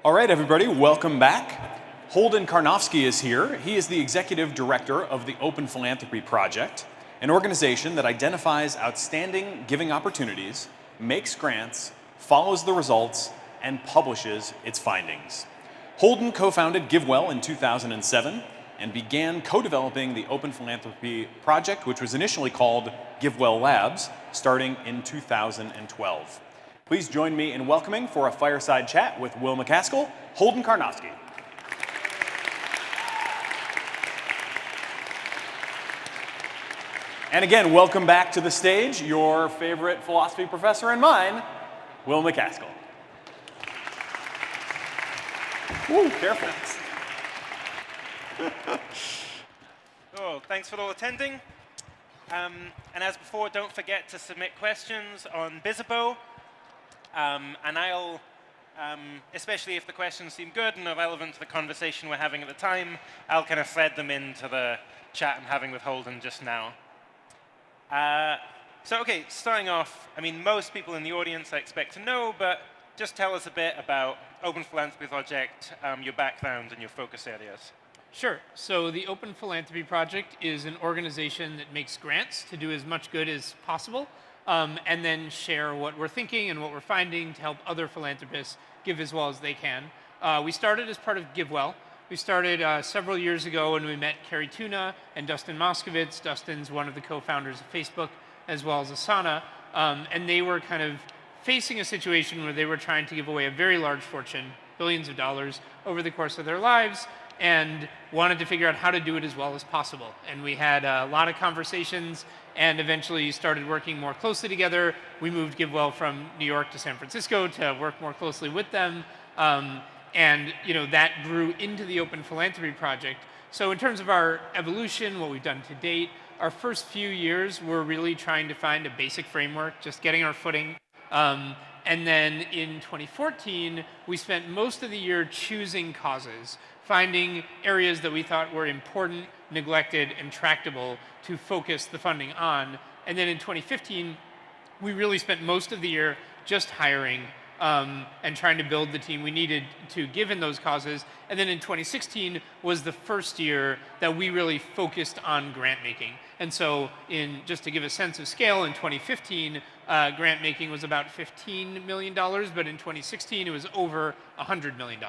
All right, everybody, welcome back. Holden Karnofsky is here. He is the executive director of the Open Philanthropy Project, an organization that identifies outstanding giving opportunities, makes grants, follows the results, and publishes its findings. Holden co-founded GiveWell in 2007 and began co-developing the Open Philanthropy Project, which was initially called GiveWell Labs, starting in 2012. Please join me in welcoming for a fireside chat with Will MacAskill, Holden Karnofsky. And again, welcome back to the stage, your favorite philosophy professor and mine, Will MacAskill. Woo, careful. Cool, thanks for all attending. And as before, don't forget to submit questions on Bizzabo. And I'll, especially if the questions seem good and are relevant to the conversation we're having at the time, I'll kind of thread them into the chat I'm having with Holden just now. So OK, starting off, I mean, most people in the audience I expect to know, but just tell us a bit about Open Philanthropy Project, your background and your focus areas. Sure. So the Open Philanthropy Project is an organization that makes grants to do as much good as possible, and then share what we're thinking and what we're finding to help other philanthropists give as well as they can. We started as part of GiveWell. We started several years ago when we met Carrie Tuna and Dustin Moskovitz. Dustin's one of the co-founders of Facebook, as well as Asana. And they were kind of facing a situation where they were trying to give away a very large fortune, billions of dollars, over the course of their lives, and wanted to figure out how to do it as well as possible. And we had a lot of conversations and eventually started working more closely together. We moved GiveWell from New York to San Francisco to work more closely with them. And that grew into the Open Philanthropy Project. So in terms of our evolution, what we've done to date, our first few years, we're really trying to find a basic framework, just getting our footing. And then in 2014, we spent most of the year choosing causes, finding areas that we thought were important, neglected, and tractable to focus the funding on. And then in 2015, we really spent most of the year just hiring and trying to build the team we needed to give in those causes. And then in 2016 was the first year that we really focused on grant making. And so just to give a sense of scale, in 2015, grant making was about $15 million, but in 2016 it was over $100 million.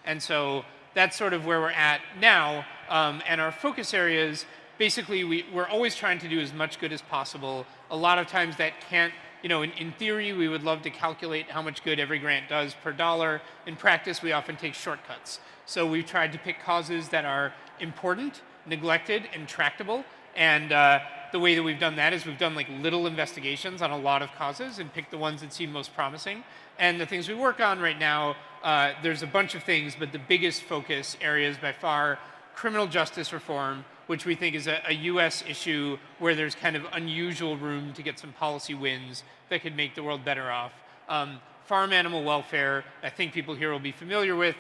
And so that's sort of where we're at now. And our focus areas, basically, we're always trying to do as much good as possible. A lot of times that can't, in theory, we would love to calculate how much good every grant does per dollar. In practice, we often take shortcuts. So we've tried to pick causes that are important, neglected, and tractable. And the way that we've done that is we've done like little investigations on a lot of causes and picked the ones that seem most promising. And the things we work on right now, there's a bunch of things, but the biggest focus areas by far, criminal justice reform, which we think is a US issue where there's kind of unusual room to get some policy wins that could make the world better off. Farm animal welfare, I think people here will be familiar with,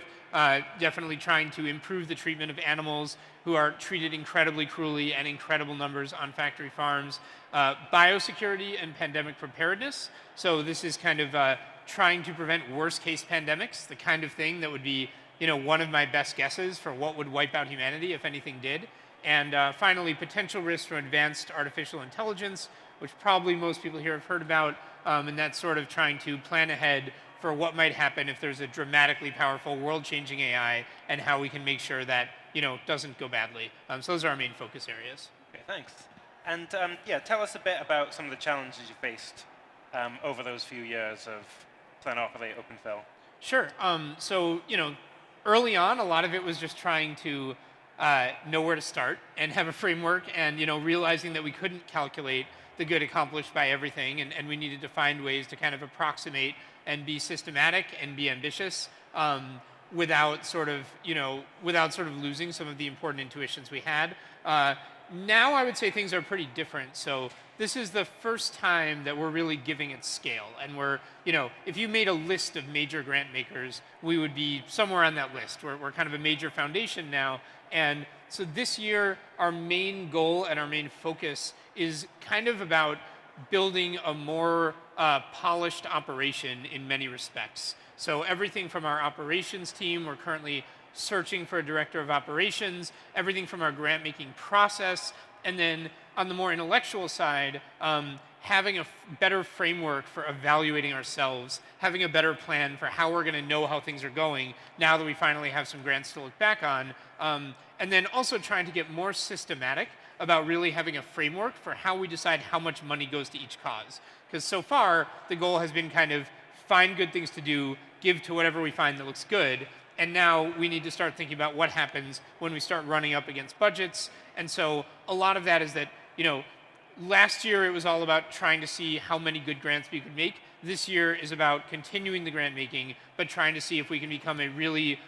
definitely trying to improve the treatment of animals who are treated incredibly cruelly and incredible numbers on factory farms. Biosecurity and pandemic preparedness. So this is kind of trying to prevent worst case pandemics, the kind of thing that would be one of my best guesses for what would wipe out humanity if anything did. And finally, potential risks from advanced artificial intelligence, which probably most people here have heard about, and that's sort of trying to plan ahead for what might happen if there's a dramatically powerful world-changing AI and how we can make sure that doesn't go badly. So those are our main focus areas. Okay, thanks. And yeah, tell us a bit about some of the challenges you faced over those few years of trying to operate OpenPhil. Sure. So early on, a lot of it was just trying to know where to start and have a framework, and realizing that we couldn't calculate the good accomplished by everything, and we needed to find ways to kind of approximate and be systematic and be ambitious without sort of losing some of the important intuitions we had. Now I would say things are pretty different. So this is the first time that we're really giving it scale, and we're if you made a list of major grant makers, we would be somewhere on that list. We're kind of a major foundation now. And so this year, our main goal and our main focus is kind of about building a more polished operation in many respects. So everything from our operations team, we're currently searching for a director of operations, everything from our grant making process, and then on the more intellectual side, having a better framework for evaluating ourselves, having a better plan for how we're going to know how things are going now that we finally have some grants to look back on, and then also trying to get more systematic about really having a framework for how we decide how much money goes to each cause. Because so far, the goal has been kind of find good things to do, give to whatever we find that looks good, and now we need to start thinking about what happens when we start running up against budgets. And so a lot of that is that, last year it was all about trying to see how many good grants we could make. This year is about continuing the grant making, but trying to see if we can become a really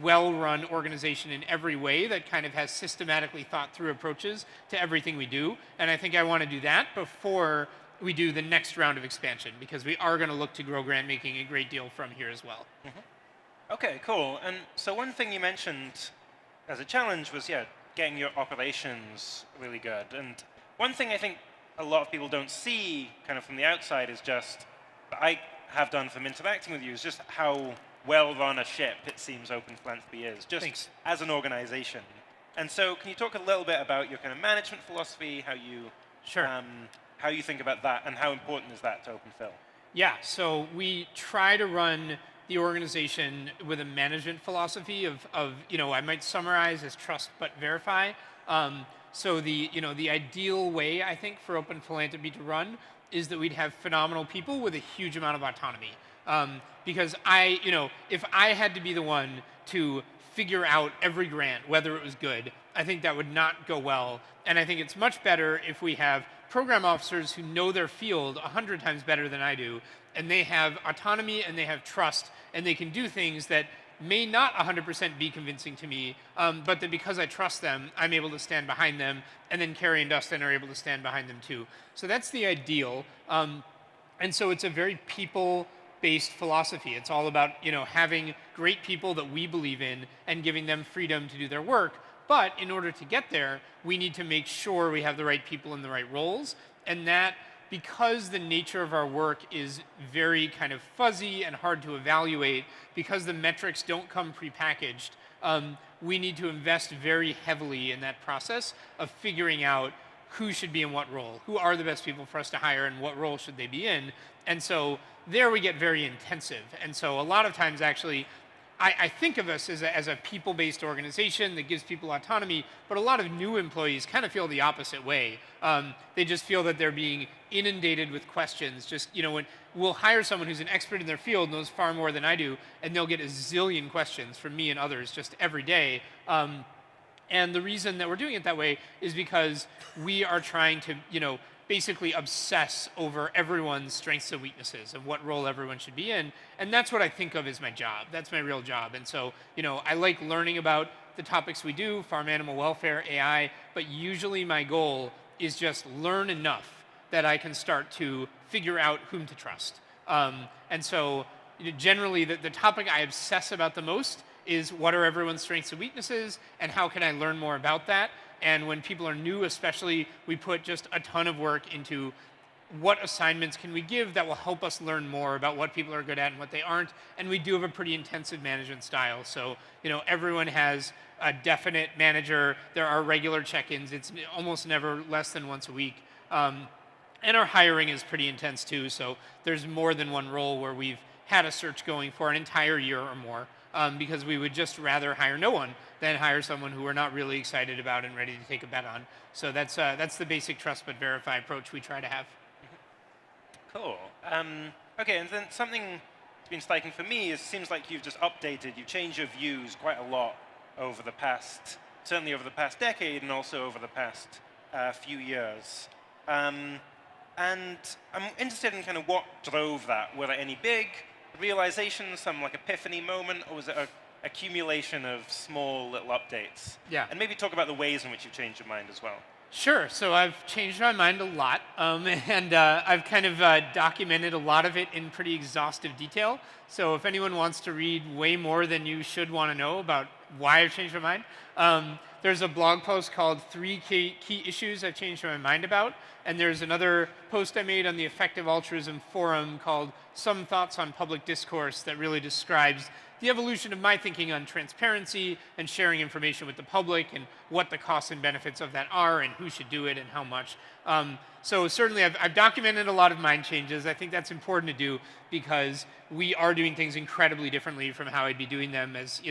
well-run organization in every way that kind of has systematically thought through approaches to everything we do. And I think I want to do that before we do the next round of expansion, because we are going to look to grow grant making a great deal from here as well. Okay, cool. And so one thing you mentioned as a challenge was, getting your operations really good. And one thing I think a lot of people don't see kind of from the outside is just, that I have done from interacting with you, is just how well run a ship it seems Open Philanthropy is, just Thanks. as an organization. And so can you talk a little bit about your kind of management philosophy, how you Sure. how you think about that, and how important is that to Open Phil? Yeah, so we try to run the organization with a management philosophy of I might summarize as trust but verify. So the ideal way, I think, for Open Philanthropy to run is that we'd have phenomenal people with a huge amount of autonomy. Because if I had to be the one to figure out every grant, whether it was good, I think that would not go well. And I think it's much better if we have program officers who know their field 100 times better than I do, and they have autonomy and they have trust, and they can do things that may not 100% be convincing to me, but that because I trust them, I'm able to stand behind them, and then Carrie and Dustin are able to stand behind them too. So that's the ideal. And so it's a very people-based philosophy. It's all about having great people that we believe in and giving them freedom to do their work. But in order to get there, we need to make sure we have the right people in the right roles, and that because the nature of our work is very kind of fuzzy and hard to evaluate, because the metrics don't come prepackaged, we need to invest very heavily in that process of figuring out who should be in what role, who are the best people for us to hire, and what role should they be in. And so there we get very intensive. And so a lot of times, actually, I think of us as a people-based organization that gives people autonomy, but a lot of new employees kind of feel the opposite way. They just feel that they're being inundated with questions. When we'll hire someone who's an expert in their field, knows far more than I do, and they'll get a zillion questions from me and others just every day. And the reason that we're doing it that way is because we are trying to, basically obsess over everyone's strengths and weaknesses of what role everyone should be in. And that's what I think of as my job. That's my real job. And so, I like learning about the topics we do, farm animal welfare, AI, but usually my goal is just learn enough that I can start to figure out whom to trust. And so generally the topic I obsess about the most is what are everyone's strengths and weaknesses, and how can I learn more about that? And when people are new especially, we put just a ton of work into what assignments can we give that will help us learn more about what people are good at and what they aren't. And we do have a pretty intensive management style. So, everyone has a definite manager. There are regular check-ins. It's almost never less than once a week. And our hiring is pretty intense too. So there's more than one role where we've had a search going for an entire year or more. Because we would just rather hire no one than hire someone who we're not really excited about and ready to take a bet on. So that's the basic trust but verify approach we try to have. Cool. Okay, and then something that's been striking for me is it seems like you've changed your views quite a lot certainly over the past decade and also over the past few years. And I'm interested in kind of what drove that. Were there any big realizations, some like epiphany moment, or was it an accumulation of small little updates? Yeah. And maybe talk about the ways in which you've changed your mind as well. Sure. So I've changed my mind a lot, and I've kind of documented a lot of it in pretty exhaustive detail. So if anyone wants to read way more than you should want to know about why I've changed my mind, There's a blog post called 3 key issues I've changed my mind about, and there's another post I made on the Effective Altruism Forum called Some Thoughts on Public Discourse that really describes the evolution of my thinking on transparency and sharing information with the public and what the costs and benefits of that are and who should do it and how much. So certainly I've documented a lot of mind changes. I think that's important to do because we are doing things incredibly differently from how I'd be doing them as,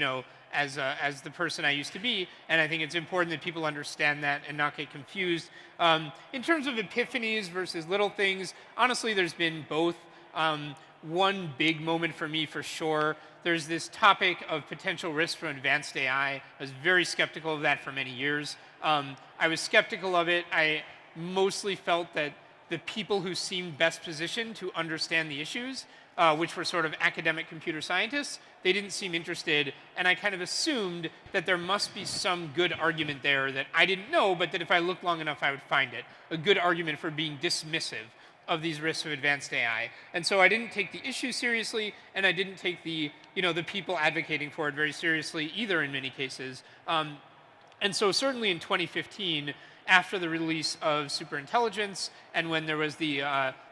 as the person I used to be. And I think it's important that people understand that and not get confused. In terms of epiphanies versus little things, honestly, there's been both. One big moment for me, for sure, there's this topic of potential risk from advanced AI. I was very skeptical of that for many years. I was skeptical of it. I mostly felt that the people who seemed best positioned to understand the issues, which were sort of academic computer scientists, they didn't seem interested, and I kind of assumed that there must be some good argument there that I didn't know, but that if I looked long enough, I would find it. A good argument for being dismissive of these risks of advanced AI. And so I didn't take the issue seriously, and I didn't take the people advocating for it very seriously either in many cases. And so certainly in 2015, after the release of superintelligence, and when there was the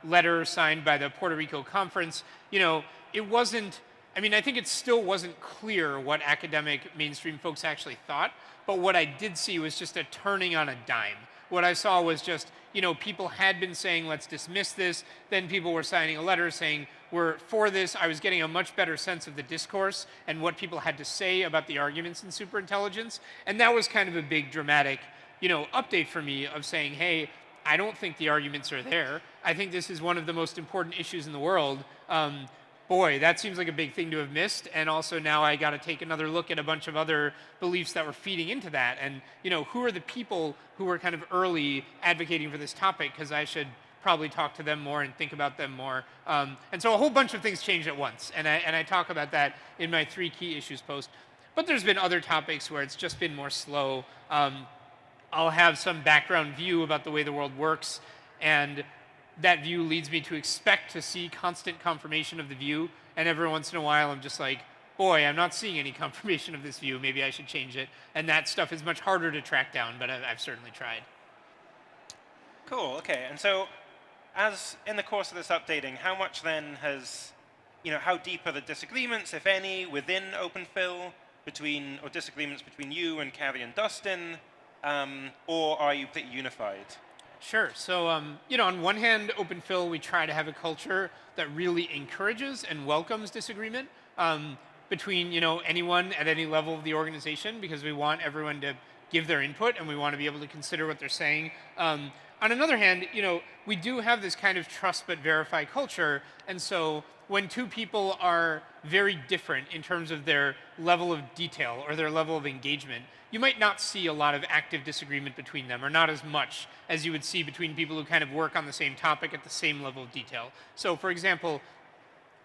letter signed by the Puerto Rico conference, it wasn't, I think it still wasn't clear what academic mainstream folks actually thought, but what I did see was just a turning on a dime. What I saw was just, people had been saying, let's dismiss this. Then people were signing a letter saying, we're for this. I was getting a much better sense of the discourse and what people had to say about the arguments in superintelligence. And that was kind of a big dramatic, update for me of saying, hey, I don't think the arguments are there. I think this is one of the most important issues in the world. Boy, that seems like a big thing to have missed. And also now I got to take another look at a bunch of other beliefs that were feeding into that. And, who are the people who were kind of early advocating for this topic? Because I should probably talk to them more and think about them more. And so a whole bunch of things changed at once. And I talk about that in my 3 key issues post. But there's been other topics where it's just been more slow. I'll have some background view about the way the world works, and that view leads me to expect to see constant confirmation of the view, and every once in a while I'm just like, boy, I'm not seeing any confirmation of this view, maybe I should change it. And that stuff is much harder to track down, but I've certainly tried. Cool, okay. And so as in the course of this updating, how much then has, how deep are the disagreements, if any, within OpenPhil, or disagreements between you and Carrie and Dustin, or are you pretty unified? Sure. So, on one hand, OpenPhil, we try to have a culture that really encourages and welcomes disagreement between, anyone at any level of the organization, because we want everyone to give their input and we want to be able to consider what they're saying. On another hand, we do have this kind of trust but verify culture, and so when 2 people are very different in terms of their level of detail or their level of engagement, you might not see a lot of active disagreement between them, or not as much as you would see between people who kind of work on the same topic at the same level of detail. So for example,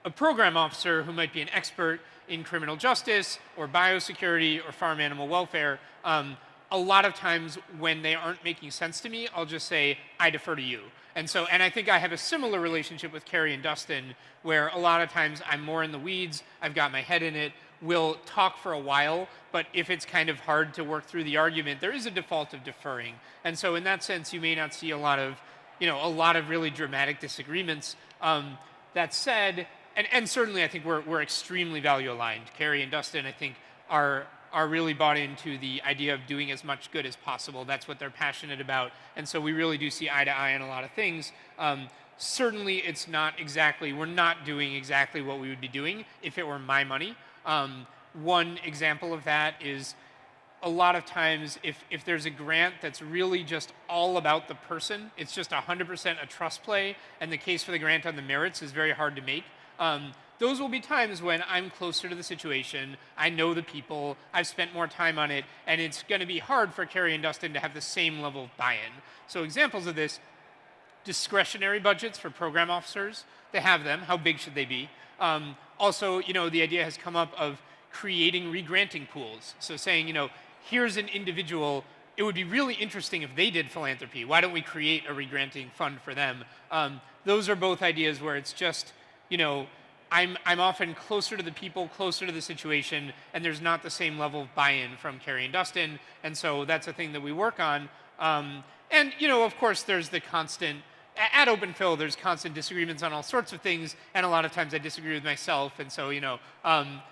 a program officer who might be an expert in criminal justice or biosecurity or farm animal welfare, a lot of times when they aren't making sense to me, I'll just say, I defer to you. And I think I have a similar relationship with Carrie and Dustin, where a lot of times I'm more in the weeds, I've got my head in it, we'll talk for a while, but if it's kind of hard to work through the argument, there is a default of deferring. And so in that sense, you may not see a lot of really dramatic disagreements. That said, and certainly I think we're extremely value aligned. Carrie and Dustin, I think, are really bought into the idea of doing as much good as possible. That's what they're passionate about. And so we really do see eye to eye on a lot of things. Certainly it's not exactly, we're not doing exactly what we would be doing if it were my money. One example of that is a lot of times if there's a grant that's really just all about the person, it's just 100% a trust play, and the case for the grant on the merits is very hard to make. Those will be times when I'm closer to the situation, I know the people, I've spent more time on it, and it's going to be hard for Carrie and Dustin to have the same level of buy-in. So examples of this, discretionary budgets for program officers, they have them, how big should they be? Also, the idea has come up of creating regranting pools. So saying, here's an individual, it would be really interesting if they did philanthropy. Why don't we create a regranting fund for them? Those are both ideas where it's just, I'm often closer to the people, closer to the situation, and there's not the same level of buy-in from Carrie and Dustin, and so that's a thing that we work on. And of course, there's the constant at OpenPhil, there's constant disagreements on all sorts of things, and a lot of times I disagree with myself, and so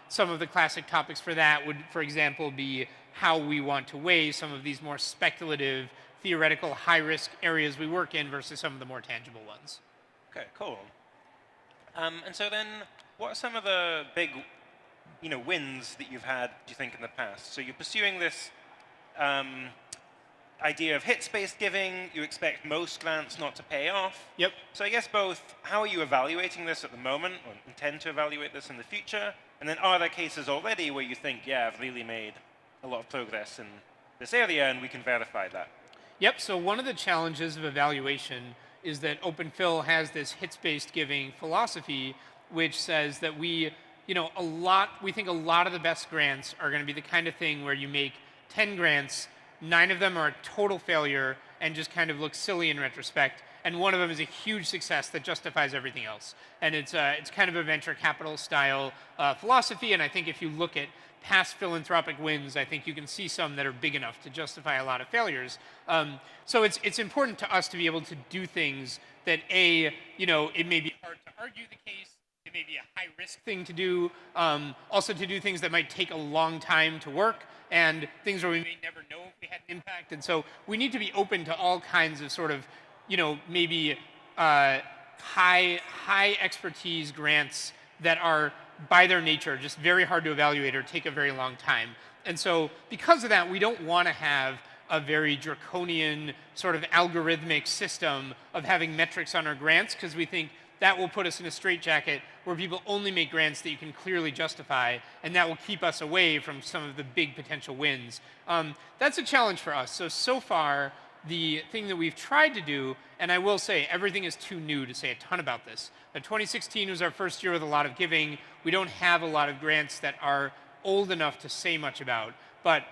some of the classic topics for that would, for example, be how we want to weigh some of these more speculative, theoretical, high-risk areas we work in versus some of the more tangible ones. Okay, cool. And so then, what are some of the big, wins that you've had, do you think, in the past? So you're pursuing this idea of hits-based giving. You expect most grants not to pay off. Yep. So I guess both, how are you evaluating this at the moment, or intend to evaluate this in the future? And then are there cases already where you think, yeah, I've really made a lot of progress in this area, and we can verify that? Yep, so one of the challenges of evaluation is that OpenPhil has this hits-based giving philosophy, which says that we think a lot of the best grants are going to be the kind of thing where you make 10 grants, 9 of them are a total failure and just kind of look silly in retrospect, and one of them is a huge success that justifies everything else. And it's kind of a venture capital style philosophy, and I think if you look at past philanthropic wins, I think you can see some that are big enough to justify a lot of failures. So it's important to us to be able to do things that it may be hard to argue the case, it may be a high-risk thing to do, also to do things that might take a long time to work, and things where we may never know if we had an impact. And so we need to be open to all kinds of sort of, maybe high expertise grants that are, by their nature, just very hard to evaluate or take a very long time. And so because of that, we don't want to have a very draconian sort of algorithmic system of having metrics on our grants, because we think that will put us in a straitjacket where people only make grants that you can clearly justify, and that will keep us away from some of the big potential wins. That's a challenge for us. So far, the thing that we've tried to do, and I will say everything is too new to say a ton about this. 2016 was our first year with a lot of giving. We don't have a lot of grants that are old enough to say much about. But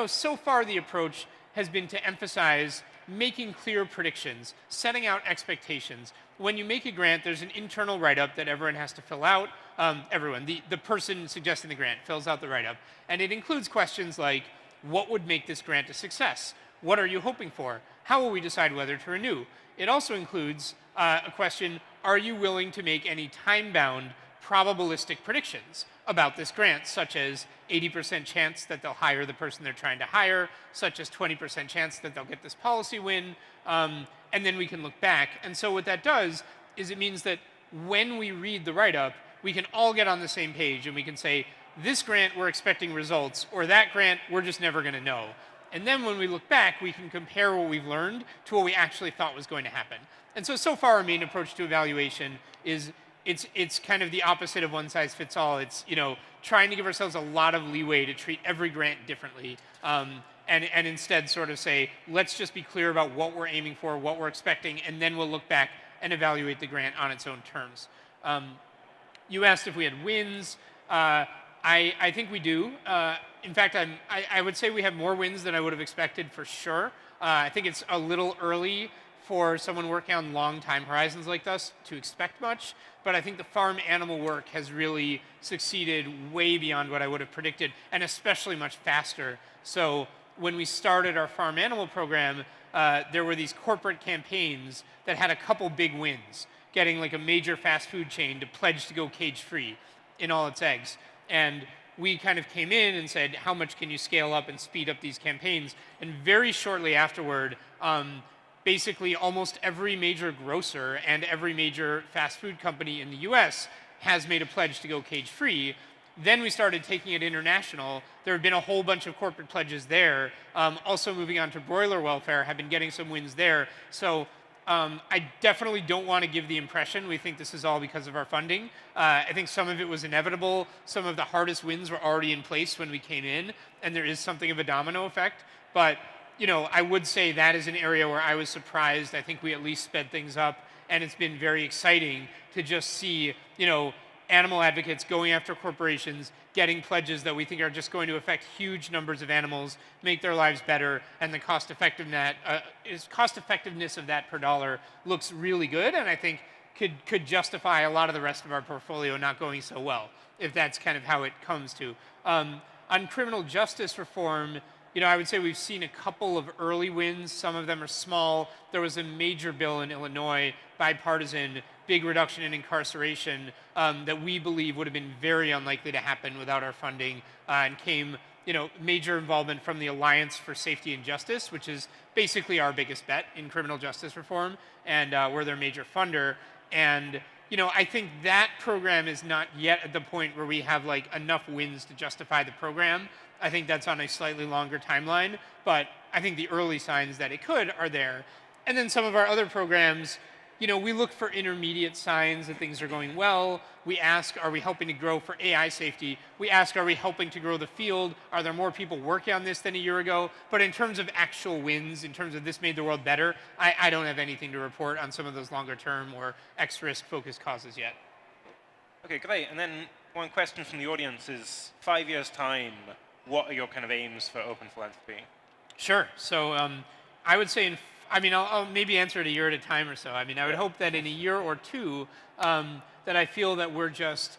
so far the approach has been to emphasize making clear predictions, setting out expectations. When you make a grant, there's an internal write-up that everyone has to fill out. The person suggesting the grant fills out the write-up. And it includes questions like, what would make this grant a success? What are you hoping for? How will we decide whether to renew? It also includes a question, are you willing to make any time-bound probabilistic predictions about this grant, such as 80% chance that they'll hire the person they're trying to hire, such as 20% chance that they'll get this policy win, and then we can look back. And so what that does is it means that when we read the write-up, we can all get on the same page and we can say, this grant we're expecting results, or that grant we're just never going to know. And then when we look back, we can compare what we've learned to what we actually thought was going to happen. And so far our main approach to evaluation is it's kind of the opposite of one size fits all. It's trying to give ourselves a lot of leeway to treat every grant differently, and instead sort of say, let's just be clear about what we're aiming for, what we're expecting, and then we'll look back and evaluate the grant on its own terms. You asked if we had wins. I think we do. In fact, I would say we have more wins than I would have expected for sure. I think it's a little early for someone working on long time horizons like us to expect much, but I think the farm animal work has really succeeded way beyond what I would have predicted, and especially much faster. So when we started our farm animal program, there were these corporate campaigns that had a couple big wins, getting like a major fast food chain to pledge to go cage-free in all its eggs. And we kind of came in and said, how much can you scale up and speed up these campaigns? And very shortly afterward, basically almost every major grocer and every major fast food company in the US has made a pledge to go cage-free. Then we started taking it international. There have been a whole bunch of corporate pledges there. Also moving on to broiler welfare, have been getting some wins there. So I definitely don't want to give the impression we think this is all because of our funding. I think some of it was inevitable. Some of the hardest wins were already in place when we came in, and there is something of a domino effect. But I would say that is an area where I was surprised. I think we at least sped things up, and it's been very exciting to just see, animal advocates going after corporations, getting pledges that we think are just going to affect huge numbers of animals, make their lives better, and the cost effectiveness of that per dollar looks really good. And I think could justify a lot of the rest of our portfolio not going so well, if that's kind of how it comes to. On criminal justice reform, I would say we've seen a couple of early wins. Some of them are small. There was a major bill in Illinois, bipartisan, big reduction in incarceration that we believe would have been very unlikely to happen without our funding, and came, major involvement from the Alliance for Safety and Justice, which is basically our biggest bet in criminal justice reform, and we're their major funder. And I think that program is not yet at the point where we have enough wins to justify the program. I think that's on a slightly longer timeline, but I think the early signs that it could are there. And then some of our other programs, we look for intermediate signs that things are going well. We ask, are we helping to grow for AI safety? We ask, are we helping to grow the field? Are there more people working on this than a year ago? But in terms of actual wins, in terms of this made the world better, I don't have anything to report on some of those longer term or X-risk focused causes yet. Okay, great. And then one question from the audience is, 5 years' time, what are your kind of aims for open philanthropy? Sure. So I would say, I'll maybe answer it a year at a time or so. I would hope that in a year or two, that I feel that we're just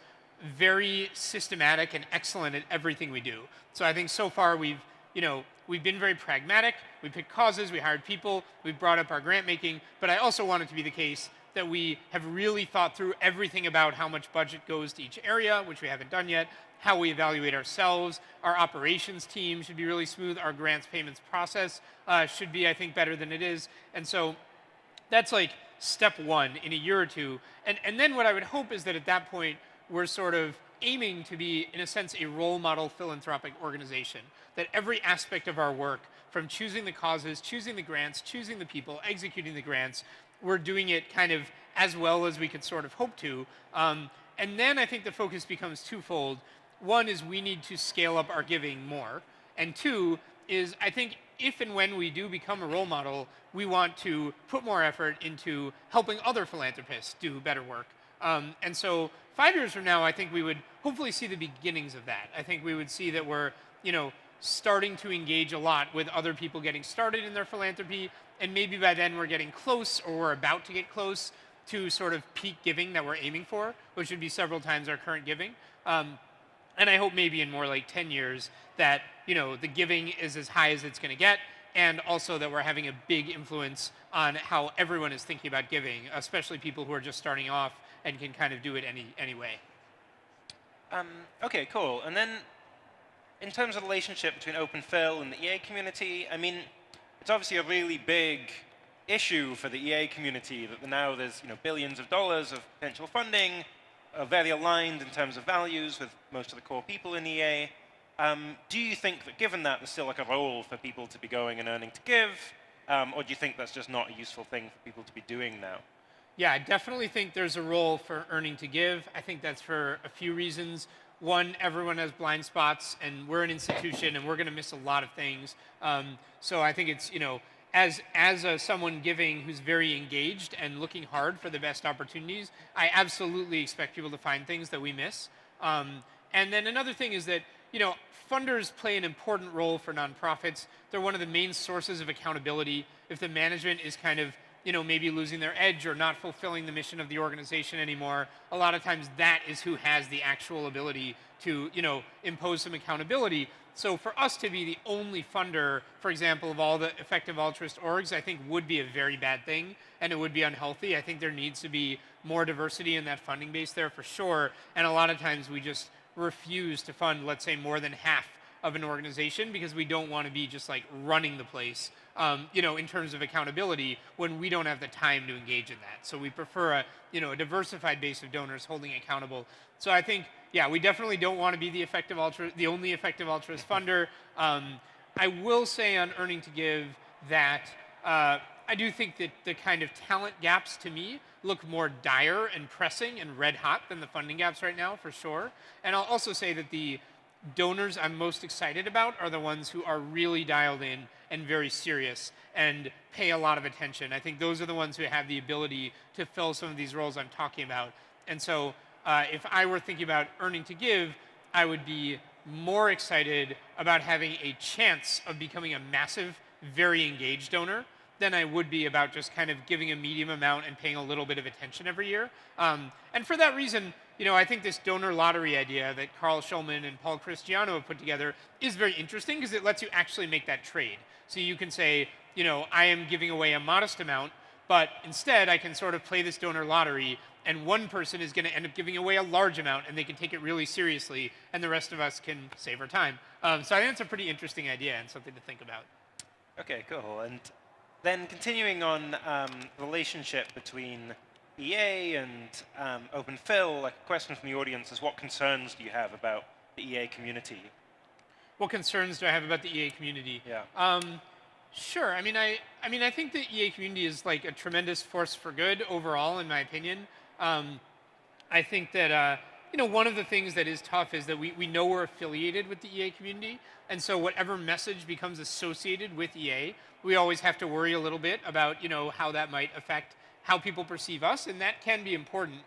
very systematic and excellent at everything we do. So I think so far we've been very pragmatic. We picked causes, we hired people, we've brought up our grant making, but I also want it to be the case that we have really thought through everything about how much budget goes to each area, which we haven't done yet, how we evaluate ourselves. Our operations team should be really smooth. Our grants payments process should be, I think, better than it is. And so that's step one in a year or two. And then what I would hope is that at that point, we're sort of aiming to be, in a sense, a role model philanthropic organization. That every aspect of our work, from choosing the causes, choosing the grants, choosing the people, executing the grants, we're doing it kind of as well as we could sort of hope to. And then I think the focus becomes twofold. One is we need to scale up our giving more. And two is I think if and when we do become a role model, we want to put more effort into helping other philanthropists do better work. And so 5 years from now, I think we would hopefully see the beginnings of that. I think we would see that we're, starting to engage a lot with other people getting started in their philanthropy. And maybe by then we're getting close, or we're about to get close to sort of peak giving that we're aiming for, which would be several times our current giving. And I hope maybe in more like 10 years that, the giving is as high as it's going to get, and also that we're having a big influence on how everyone is thinking about giving, especially people who are just starting off and can kind of do it any way. Okay, cool. And then in terms of the relationship between OpenPhil and the EA community, it's obviously a really big issue for the EA community that now there's billions of dollars of potential funding, very aligned in terms of values with most of the core people in EA. Do you think that given that there's still a role for people to be going and earning to give, or do you think that's just not a useful thing for people to be doing now? Yeah, I definitely think there's a role for earning to give. I think that's for a few reasons. One, everyone has blind spots, and we're an institution, and we're going to miss a lot of things. So I think it's, as someone giving who's very engaged and looking hard for the best opportunities, I absolutely expect people to find things that we miss. And then another thing is that, funders play an important role for nonprofits. They're one of the main sources of accountability. If the management is kind of, maybe losing their edge or not fulfilling the mission of the organization anymore, a lot of times that is who has the actual ability to, impose some accountability. So for us to be the only funder, for example, of all the effective altruist orgs, I think would be a very bad thing, and it would be unhealthy. I think there needs to be more diversity in that funding base there for sure. And a lot of times we just refuse to fund, let's say, more than half of an organization because we don't want to be just running the place, in terms of accountability when we don't have the time to engage in that. So we prefer a diversified base of donors holding accountable. So I think, yeah, we definitely don't want to be the only effective altruist funder. I will say on earning to give that I do think that the kind of talent gaps to me look more dire and pressing and red hot than the funding gaps right now, for sure. And I'll also say that the donors I'm most excited about are the ones who are really dialed in and very serious and pay a lot of attention. I think those are the ones who have the ability to fill some of these roles I'm talking about. And so if I were thinking about earning to give, I would be more excited about having a chance of becoming a massive, very engaged donor than I would be about just kind of giving a medium amount and paying a little bit of attention every year. And for that reason, I think this donor lottery idea that Carl Schulman and Paul Cristiano have put together is very interesting because it lets you actually make that trade. So you can say, I am giving away a modest amount, but instead I can sort of play this donor lottery, and one person is going to end up giving away a large amount, and they can take it really seriously, and the rest of us can save our time. So I think it's a pretty interesting idea and something to think about. Okay, cool. And then continuing on the relationship between EA and OpenPhil, like a question from the audience is, what concerns do you have about the EA community? What concerns do I have about the EA community? Yeah. Sure. I mean, I think the EA community is like a tremendous force for good overall, in my opinion. I think that one of the things that is tough is that we know we're affiliated with the EA community, and so whatever message becomes associated with EA, we always have to worry a little bit about how that might affect how people perceive us, and that can be important.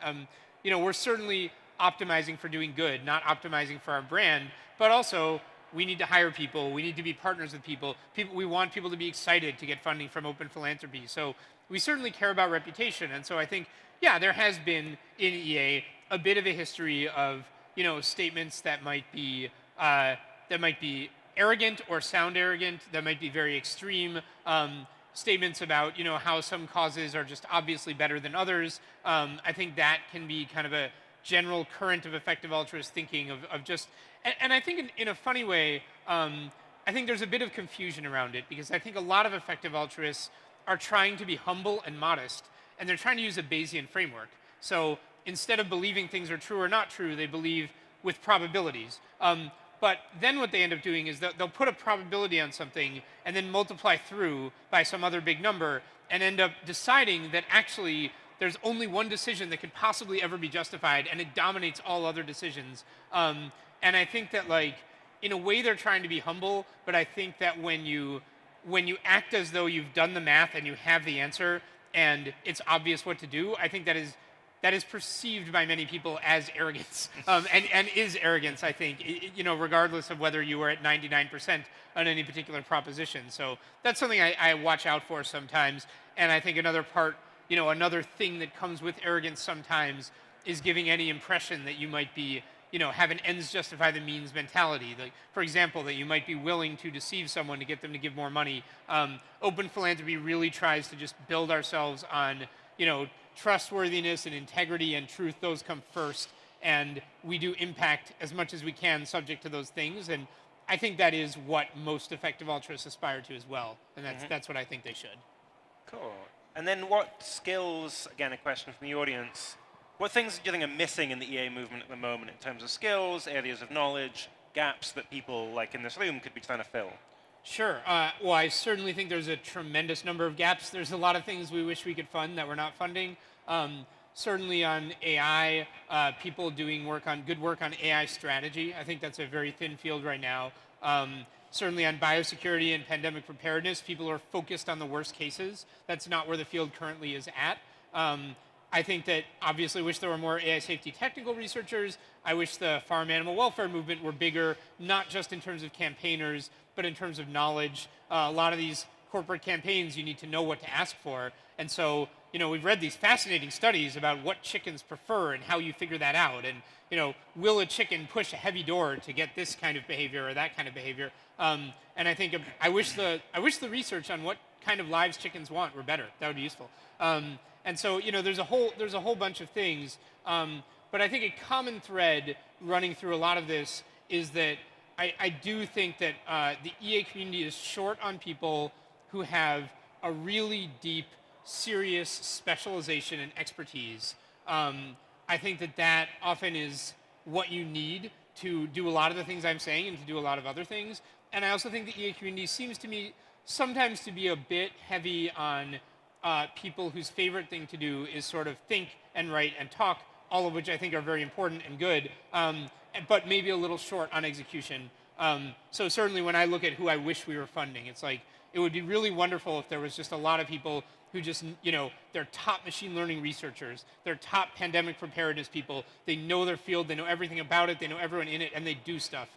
We're certainly optimizing for doing good, not optimizing for our brand, but also we need to hire people. We need to be partners with people. We want people to be excited to get funding from open philanthropy. So we certainly care about reputation. And so I think, yeah, there has been in EA a bit of a history of statements that might be arrogant or sound arrogant, that might be very extreme. Statements about how some causes are just obviously better than others. I think that can be kind of a general current of effective altruist thinking of just, and I think in a funny way, I think there's a bit of confusion around it, because I think a lot of effective altruists are trying to be humble and modest, and they're trying to use a Bayesian framework. So instead of believing things are true or not true, they believe with probabilities. But then what they end up doing is that they'll put a probability on something and then multiply through by some other big number and end up deciding that actually there's only one decision that could possibly ever be justified, and it dominates all other decisions. And I think that, like, in a way they're trying to be humble, but I think that when you act as though you've done the math and you have the answer and it's obvious what to do, I think that is perceived by many people as arrogance, and is arrogance, I think, regardless of whether you are at 99% on any particular proposition. So that's something I watch out for sometimes. And I think another part, another thing that comes with arrogance sometimes is giving any impression that you might be, have an ends justify the means mentality. Like, for example, that you might be willing to deceive someone to get them to give more money. Open philanthropy really tries to just build ourselves on, trustworthiness and integrity and truth. Those come first, and we do impact as much as we can subject to those things. And I think that is what most effective altruists aspire to as well, and that's what I think they should. Cool. And then what skills, again, a question from the audience, what things do you think are missing in the EA movement at the moment in terms of skills, areas of knowledge, gaps that people like in this room could be trying to fill? Sure. Well, I certainly think there's a tremendous number of gaps. There's a lot of things we wish we could fund that we're not funding. Certainly on AI, people doing good work on AI strategy. I think that's a very thin field right now. Certainly on biosecurity and pandemic preparedness, people are focused on the worst cases. That's not where the field currently is at. I think that obviously wish there were more AI safety technical researchers. I wish the farm animal welfare movement were bigger, not just in terms of campaigners, but in terms of knowledge. A lot of these corporate campaigns, you need to know what to ask for. And so, we've read these fascinating studies about what chickens prefer and how you figure that out. And, will a chicken push a heavy door to get this kind of behavior or that kind of behavior? And I think I wish the research on what kind of lives chickens want were better. That would be useful. And so, there's a whole bunch of things. But I think a common thread running through a lot of this is that I do think that the EA community is short on people who have a really deep, serious specialization and expertise. I think that often is what you need to do a lot of the things I'm saying and to do a lot of other things. And I also think the EA community seems to me sometimes to be a bit heavy on people whose favorite thing to do is sort of think and write and talk, all of which I think are very important and good, but maybe a little short on execution. So certainly when I look at who I wish we were funding, it's like, it would be really wonderful if there was just a lot of people who just, they're top machine learning researchers, they're top pandemic preparedness people, they know their field, they know everything about it, they know everyone in it, and they do stuff,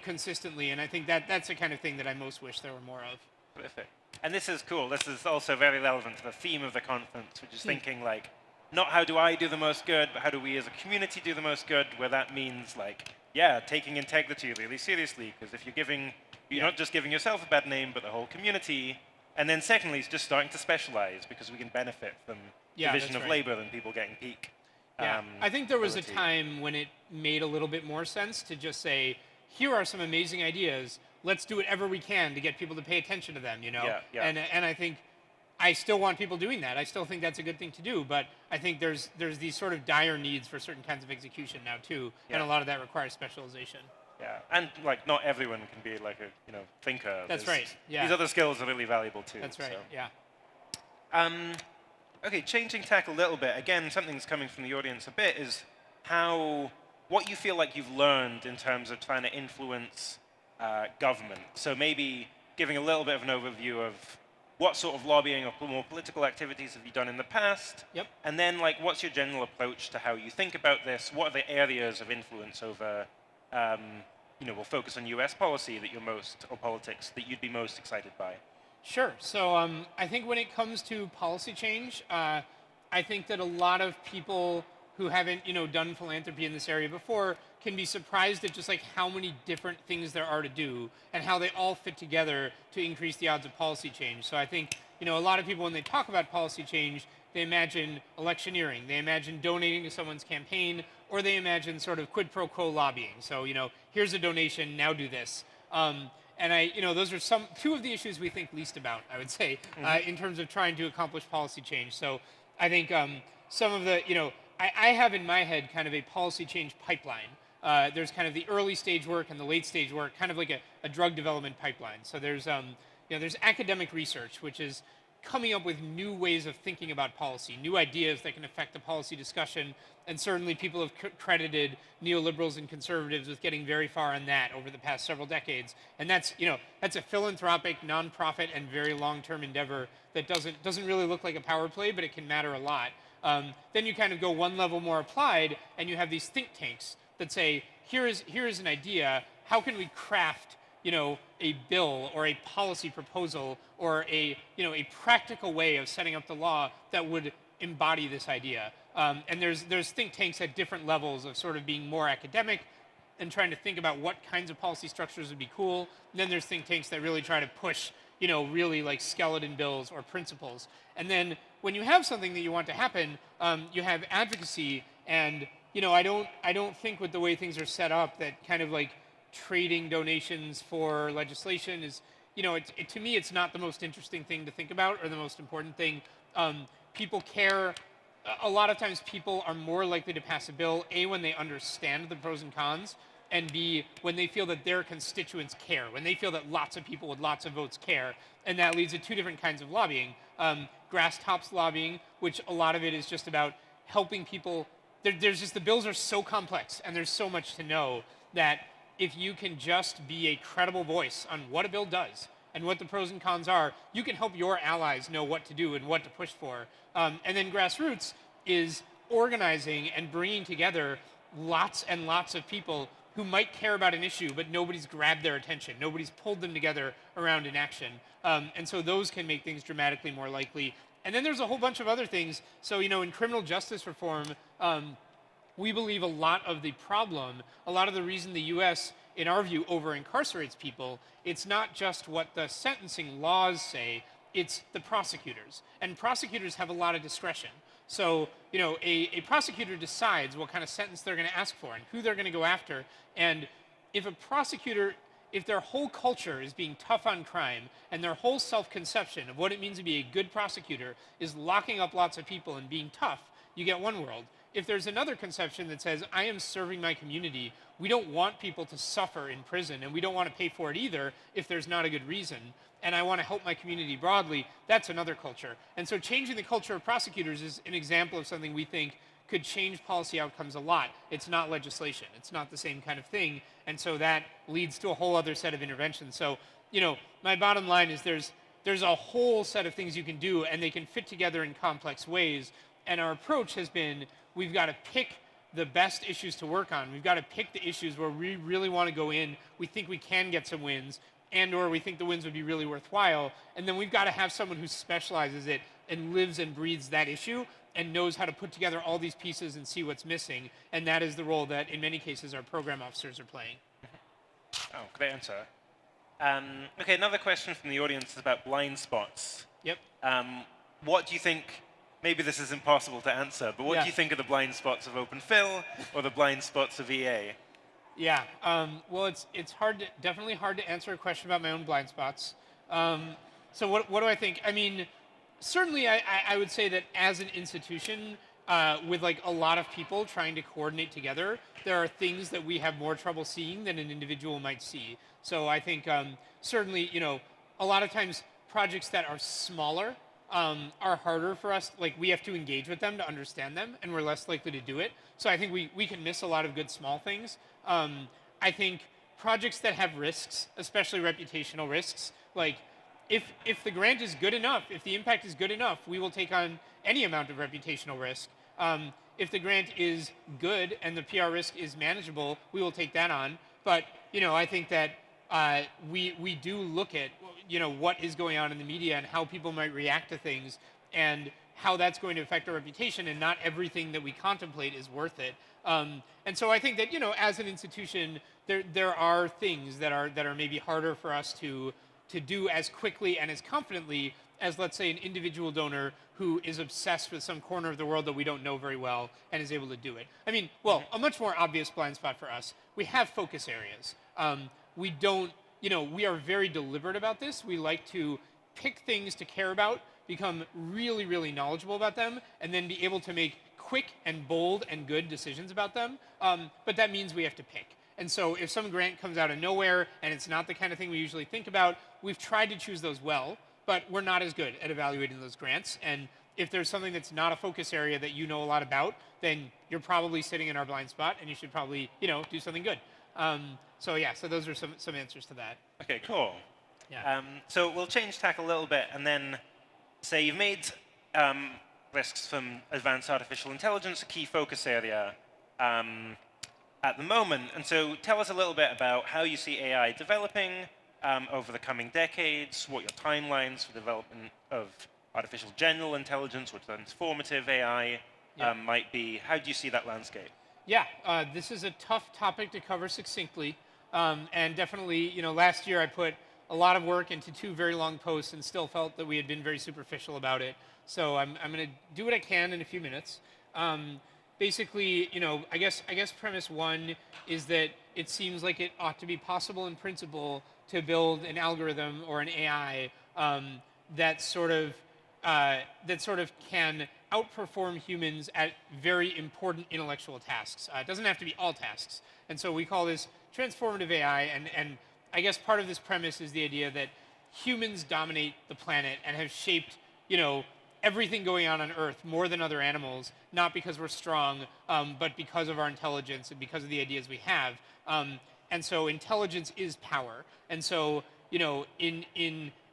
consistently. And I think that's the kind of thing that I most wish there were more of. Terrific. And this is cool. This is also very relevant to the theme of the conference, which is thinking like, not how do I do the most good, but how do we as a community do the most good, where that means like, yeah, taking integrity really seriously, because if you're not just giving yourself a bad name, but the whole community. And then secondly, it's just starting to specialize, because we can benefit from division of labor and people getting peak. Yeah, I think there was a time when it made a little bit more sense to just say, here are some amazing ideas. Let's do whatever we can to get people to pay attention to them, you know? Yeah. And I think I still want people doing that. I still think that's a good thing to do, but I think there's these sort of dire needs for certain kinds of execution now too, and a lot of that requires specialization. Yeah, and like not everyone can be like a thinker. That's right. Yeah. These other skills are really valuable too. That's right. So. Yeah. Okay, changing tack a little bit. Again, something that's coming from the audience a bit is what you feel like you've learned in terms of trying to influence government. So maybe giving a little bit of an overview of what sort of lobbying or more political activities have you done in the past? Yep. And then like, what's your general approach to how you think about this? What are the areas of influence over, we'll focus on US policy or politics that you'd be most excited by? Sure. So I think when it comes to policy change, I think that a lot of people who haven't, done philanthropy in this area before can be surprised at just like how many different things there are to do and how they all fit together to increase the odds of policy change. So I think, a lot of people when they talk about policy change, they imagine electioneering, they imagine donating to someone's campaign, or they imagine sort of quid pro quo lobbying. So, here's a donation, now do this. And those are two of the issues we think least about, I would say, in terms of trying to accomplish policy change. So I think some of the, I have in my head kind of a policy change pipeline. There's kind of the early stage work and the late stage work, kind of like a drug development pipeline. So there's academic research, which is coming up with new ways of thinking about policy, new ideas that can affect the policy discussion. And certainly people have credited neoliberals and conservatives with getting very far on that over the past several decades. And that's a philanthropic, nonprofit, and very long-term endeavor that doesn't really look like a power play, but it can matter a lot. Then you kind of go one level more applied, and you have these think tanks that say, here is an idea, how can we craft a bill or a policy proposal or a practical way of setting up the law that would embody this idea. And there's think tanks at different levels of sort of being more academic and trying to think about what kinds of policy structures would be cool. And then there's think tanks that really try to push, really like skeleton bills or principles. And then when you have something that you want to happen, you have advocacy. And I don't think with the way things are set up that kind of like trading donations for legislation is, to me, it's not the most interesting thing to think about or the most important thing. People care. A lot of times people are more likely to pass a bill, A, when they understand the pros and cons, and B, when they feel that their constituents care, when they feel that lots of people with lots of votes care. And that leads to two different kinds of lobbying. Grass tops lobbying, which a lot of it is just about helping people. There's just, the bills are so complex and there's so much to know that if you can just be a credible voice on what a bill does and what the pros and cons are, you can help your allies know what to do and what to push for. And then grassroots is organizing and bringing together lots and lots of people who might care about an issue, but nobody's grabbed their attention. Nobody's pulled them together around an action. And so those can make things dramatically more likely. And then there's a whole bunch of other things. So, in criminal justice reform, we believe a lot of the reason the US, in our view, over-incarcerates people, it's not just what the sentencing laws say, it's the prosecutors. And prosecutors have a lot of discretion. So, a prosecutor decides what kind of sentence they're going to ask for and who they're going to go after. And if a prosecutor, if their whole culture is being tough on crime and their whole self-conception of what it means to be a good prosecutor is locking up lots of people and being tough, you get one world. If there's another conception that says, I am serving my community, we don't want people to suffer in prison, and we don't want to pay for it either if there's not a good reason, and I want to help my community broadly, that's another culture. And so changing the culture of prosecutors is an example of something we think could change policy outcomes a lot. It's not legislation. It's not the same kind of thing. And so that leads to a whole other set of interventions. So, my bottom line is there's a whole set of things you can do, and they can fit together in complex ways. And our approach has been, we've got to pick the best issues to work on. We've got to pick the issues where we really want to go in. We think we can get some wins. and or we think the wins would be really worthwhile. And then we've got to have someone who specializes it and lives and breathes that issue and knows how to put together all these pieces and see what's missing. And that is the role that, in many cases, our program officers are playing. Oh, great answer. OK, another question from the audience is about blind spots. Yep. What do you think, maybe this is impossible to answer, but what do you think are the blind spots of OpenPhil or the blind spots of EA? Yeah, well, it's definitely hard to answer a question about my own blind spots. So what do I think? I mean, certainly I would say that as an institution, with like a lot of people trying to coordinate together, there are things that we have more trouble seeing than an individual might see. So I think certainly, a lot of times projects that are smaller are harder for us. Like we have to engage with them to understand them, and we're less likely to do it. So I think we can miss a lot of good small things. I think projects that have risks, especially reputational risks, like if the grant is good enough, if the impact is good enough, we will take on any amount of reputational risk. If the grant is good and the PR risk is manageable, we will take that on. But I think that we do look at what is going on in the media and how people might react to things and how that's going to affect our reputation, and not everything that we contemplate is worth it. And so I think that as an institution, there are things that are maybe harder for us to do as quickly and as confidently as, let's say, an individual donor who is obsessed with some corner of the world that we don't know very well and is able to do it. I mean, well, a much more obvious blind spot for us, we have focus areas. We don't, we are very deliberate about this. We like to pick things to care about, become really, really knowledgeable about them, and then be able to make quick and bold and good decisions about them. But that means we have to pick. And so if some grant comes out of nowhere and it's not the kind of thing we usually think about, we've tried to choose those well, but we're not as good at evaluating those grants. And if there's something that's not a focus area that you know a lot about, then you're probably sitting in our blind spot, and you should probably, do something good. So yeah, so those are some answers to that. OK, cool. Yeah. So we'll change tack a little bit, and then say you've made risks from advanced artificial intelligence a key focus area at the moment. And so tell us a little bit about how you see AI developing over the coming decades, what your timelines for development of artificial general intelligence or transformative AI might be. How do you see that landscape? Yeah, this is a tough topic to cover succinctly. And definitely, last year I put a lot of work into 2 very long posts and still felt that we had been very superficial about it. So I'm going to do what I can in a few minutes. Basically, I guess premise 1 is that it seems like it ought to be possible in principle to build an algorithm or an AI that sort of can outperform humans at very important intellectual tasks. It doesn't have to be all tasks. And so we call this transformative AI. And I guess part of this premise is the idea that humans dominate the planet and have shaped, everything going on Earth more than other animals, not because we're strong, but because of our intelligence and because of the ideas we have. And so intelligence is power. And so,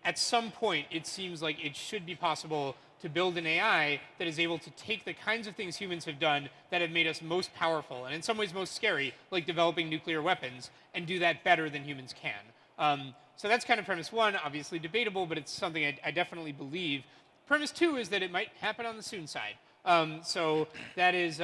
at some point, it seems like it should be possible to build an AI that is able to take the kinds of things humans have done that have made us most powerful, and in some ways most scary, like developing nuclear weapons, and do that better than humans can. So that's kind of premise 1, obviously debatable, but it's something I definitely believe. Premise 2 is that it might happen on the soon side. So that is,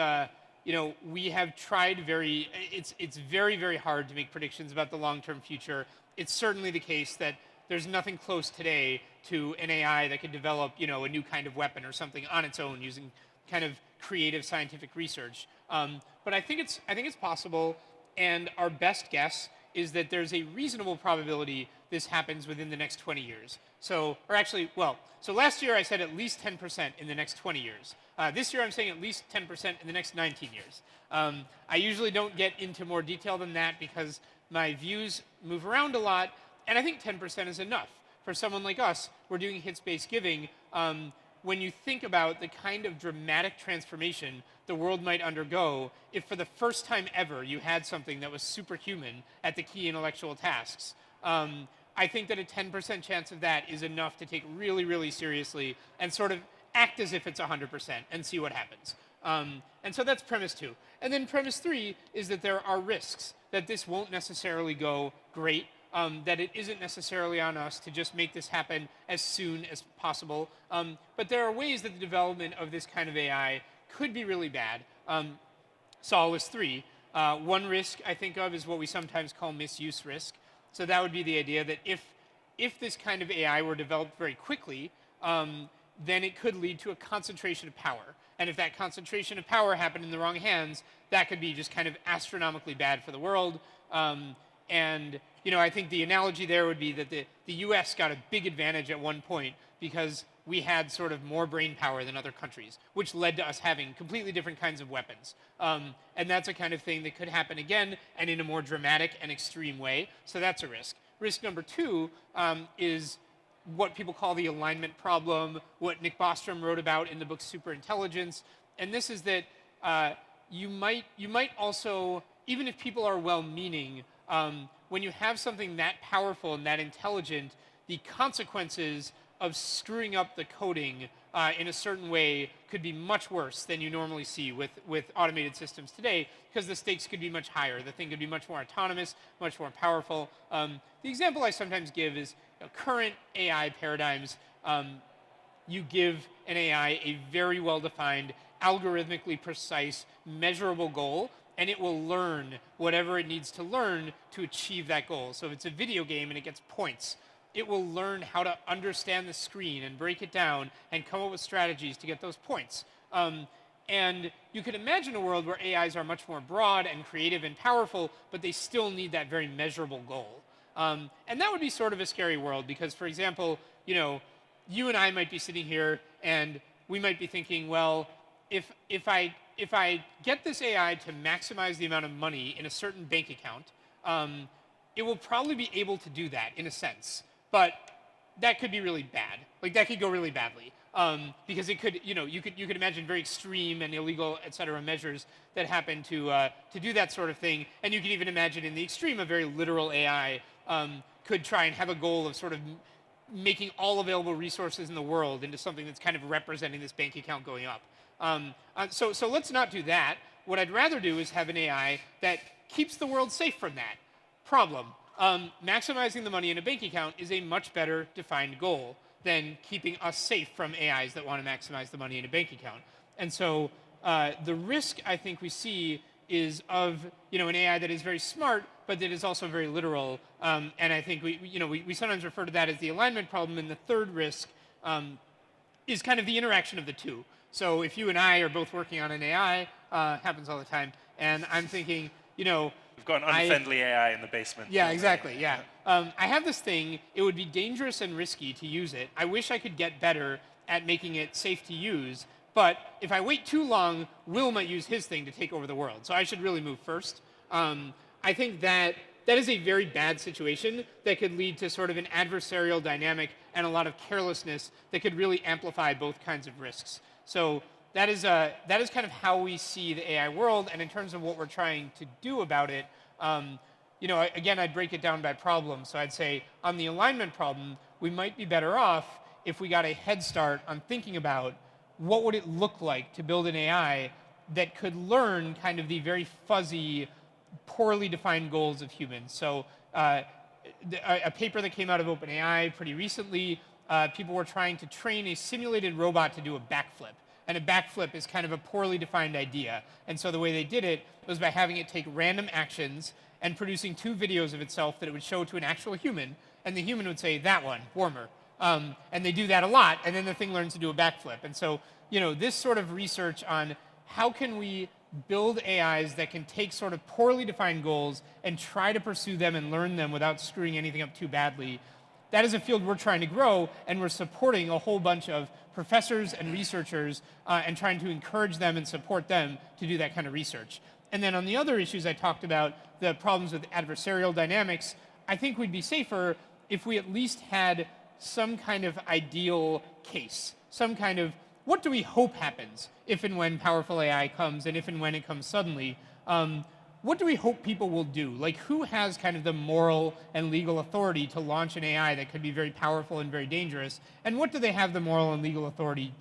we have tried it's very, very hard to make predictions about the long-term future. It's certainly the case that there's nothing close today to an AI that could develop, a new kind of weapon or something on its own using kind of creative scientific research. But I think it's possible, and our best guess is that there's a reasonable probability this happens within the next 20 years. So last year I said at least 10% in the next 20 years. This year I'm saying at least 10% in the next 19 years. I usually don't get into more detail than that because my views move around a lot, and I think 10% is enough. For someone like us, we're doing hits-based giving. When you think about the kind of dramatic transformation the world might undergo if for the first time ever you had something that was superhuman at the key intellectual tasks, I think that a 10% chance of that is enough to take really, really seriously and sort of act as if it's 100% and see what happens. And so that's premise 2. And then premise 3 is that there are risks, that this won't necessarily go great that it isn't necessarily on us to just make this happen as soon as possible. But there are ways that the development of this kind of AI could be really bad. Saul was 3. One risk I think of is what we sometimes call misuse risk. So that would be the idea that if this kind of AI were developed very quickly, then it could lead to a concentration of power. And if that concentration of power happened in the wrong hands, that could be just kind of astronomically bad for the world. And I think the analogy there would be that the US got a big advantage at one point because we had sort of more brain power than other countries, which led to us having completely different kinds of weapons. And that's a kind of thing that could happen again and in a more dramatic and extreme way. So that's a risk. Risk number 2 is what people call the alignment problem, what Nick Bostrom wrote about in the book Superintelligence. And this is that you might also, even if people are well-meaning, when you have something that powerful and that intelligent, the consequences of screwing up the coding in a certain way could be much worse than you normally see with automated systems today, because the stakes could be much higher. The thing could be much more autonomous, much more powerful. The example I sometimes give is current AI paradigms. You give an AI a very well-defined, algorithmically precise, measurable goal, and it will learn whatever it needs to learn to achieve that goal. So if it's a video game and it gets points, it will learn how to understand the screen and break it down and come up with strategies to get those points. And you could imagine a world where AIs are much more broad and creative and powerful, but they still need that very measurable goal. And that would be sort of a scary world because, for example, you and I might be sitting here and we might be thinking, well, if I get this AI to maximize the amount of money in a certain bank account, it will probably be able to do that in a sense. But that could be really bad. Like that could go really badly because it could, you could imagine very extreme and illegal, et cetera, measures that happen to do that sort of thing. And you could even imagine in the extreme a very literal AI could try and have a goal of sort of making all available resources in the world into something that's kind of representing this bank account going up. So let's not do that. What I'd rather do is have an AI that keeps the world safe from that problem. Maximizing the money in a bank account is a much better defined goal than keeping us safe from AIs that want to maximize the money in a bank account. And so the risk I think we see is of an AI that is very smart, but that is also very literal. And I think we sometimes refer to that as the alignment problem. And the third risk is kind of the interaction of the two. So if you and I are both working on an AI, happens all the time, and I'm thinking, we've got an unfriendly AI in the basement. Yeah, exactly, yeah. I have this thing, it would be dangerous and risky to use it. I wish I could get better at making it safe to use, but if I wait too long, Will might use his thing to take over the world. So I should really move first. I think that is a very bad situation that could lead to sort of an adversarial dynamic and a lot of carelessness that could really amplify both kinds of risks. So that is kind of how we see the AI world, and in terms of what we're trying to do about it, again, I'd break it down by problem. So I'd say on the alignment problem, we might be better off if we got a head start on thinking about what would it look like to build an AI that could learn kind of the very fuzzy, poorly defined goals of humans. So a paper that came out of OpenAI pretty recently, people were trying to train a simulated robot to do a backflip. And a backflip is kind of a poorly defined idea. And so the way they did it was by having it take random actions and producing 2 videos of itself that it would show to an actual human. And the human would say, that one, warmer. And they do that a lot, and then the thing learns to do a backflip. And so, this sort of research on how can we build AIs that can take sort of poorly defined goals and try to pursue them and learn them without screwing anything up too badly, that is a field we're trying to grow, and we're supporting a whole bunch of professors and researchers and trying to encourage them and support them to do that kind of research. And then on the other issues I talked about, the problems with adversarial dynamics, I think we'd be safer if we at least had some kind of ideal case, some kind of what do we hope happens if and when powerful AI comes, and if and when it comes suddenly. What do we hope people will do? Like, who has kind of the moral and legal authority to launch an AI that could be very powerful and very dangerous? And what do they have the moral and legal authority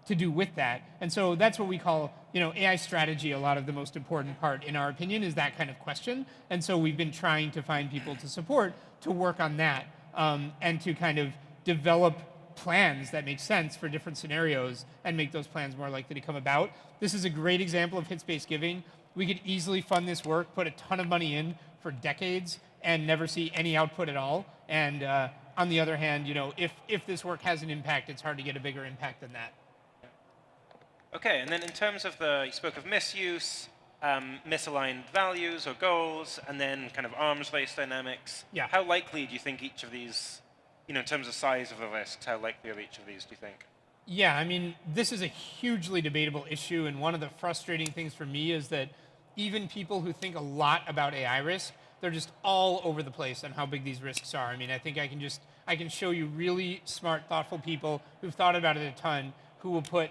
to do with that. And so that's what we call, AI strategy. A lot of the most important part, in our opinion, is that kind of question. And so we've been trying to find people to support to work on that, and to kind of develop plans that make sense for different scenarios and make those plans more likely to come about. This is a great example of hits-based giving. We could easily fund this work, put a ton of money in for decades, and never see any output at all. And on the other hand, if this work has an impact, it's hard to get a bigger impact than that. Okay, and then in terms of you spoke of misuse, misaligned values or goals, and then kind of arms race dynamics. Yeah. How likely do you think each of these, in terms of size of the risks, how likely are each of these, do you think? Yeah, I mean, this is a hugely debatable issue, and one of the frustrating things for me is that even people who think a lot about AI risk, they're just all over the place on how big these risks are. I mean, I think I can show you really smart, thoughtful people who've thought about it a ton, who will put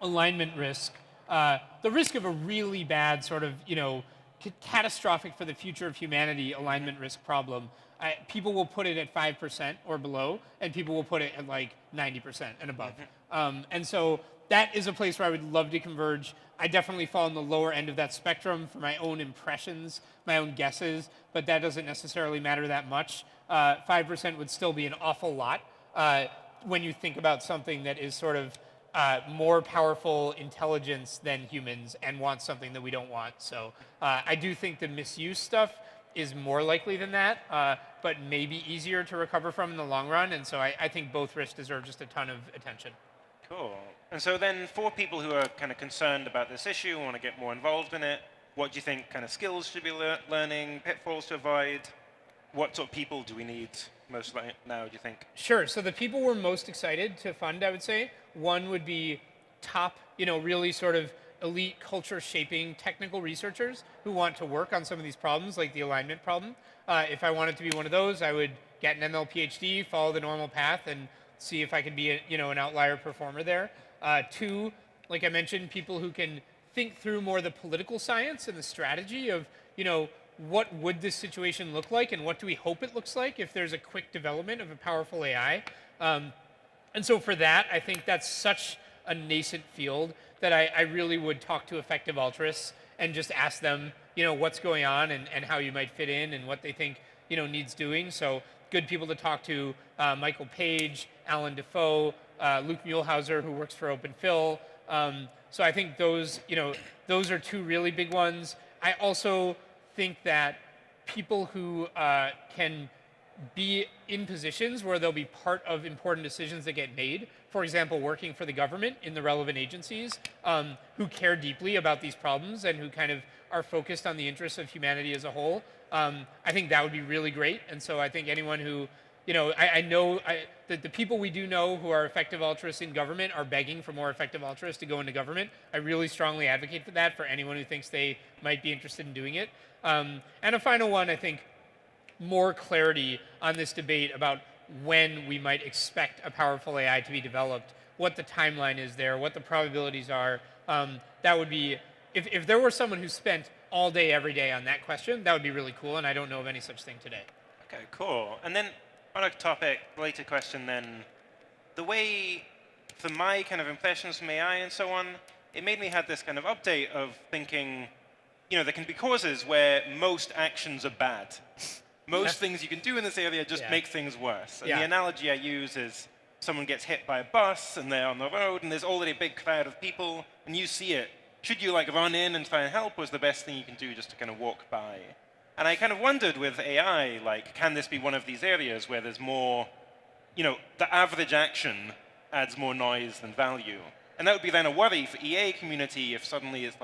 alignment risk, the risk of a really bad sort of, catastrophic for the future of humanity alignment risk problem. People will put it at 5% or below, and people will put it at like 90% and above. And so that is a place where I would love to converge. I definitely fall in the lower end of that spectrum for my own impressions, my own guesses, but that doesn't necessarily matter that much. 5% would still be an awful lot when you think about something that is sort of more powerful intelligence than humans and wants something that we don't want. So I do think the misuse stuff is more likely than that, but maybe easier to recover from in the long run. And so I think both risks deserve just a ton of attention. Cool. And so then for people who are kind of concerned about this issue, want to get more involved in it, what do you think kind of skills should be learning, pitfalls to avoid? What sort of people do we need most right now, do you think? Sure. So the people we're most excited to fund, I would say, one would be top, really sort of elite culture shaping technical researchers who want to work on some of these problems, like the alignment problem. If I wanted to be one of those, I would get an ML PhD, follow the normal path, and see if I could be an outlier performer there. Two, like I mentioned, people who can think through more the political science and the strategy of, what would this situation look like and what do we hope it looks like if there's a quick development of a powerful AI. And so for that, I think that's such a nascent field that I really would talk to effective altruists and just ask them, what's going on and how you might fit in and what they think, needs doing. So good people to talk to, Michael Page, Alan Defoe, Luke Muehlhauser, who works for OpenPhil. So I think those are two really big ones. I also think that people who can be in positions where they'll be part of important decisions that get made, for example, working for the government in the relevant agencies, who care deeply about these problems and who kind of are focused on the interests of humanity as a whole, I think that would be really great. And so I think anyone who, I know that the people we do know who are effective altruists in government are begging for more effective altruists to go into government. I really strongly advocate for that for anyone who thinks they might be interested in doing it. And a final one, I think, more clarity on this debate about when we might expect a powerful AI to be developed, what the timeline is there, what the probabilities are. That would be, if there were someone who spent all day, every day on that question, that would be really cool, and I don't know of any such thing today. Okay, cool. And then on a topic, related question then, the way, for my kind of impressions from AI and so on, it made me have this kind of update of thinking, there can be causes where most actions are bad. Most things you can do in this area just make things worse. And the analogy I use is someone gets hit by a bus and they're on the road and there's already a big crowd of people and you see it. Should you run in and try and help, or is the best thing you can do just to kind of walk by? And I kind of wondered with AI, can this be one of these areas where there's more, the average action adds more noise than value? And that would be then a worry for EA community if suddenly it's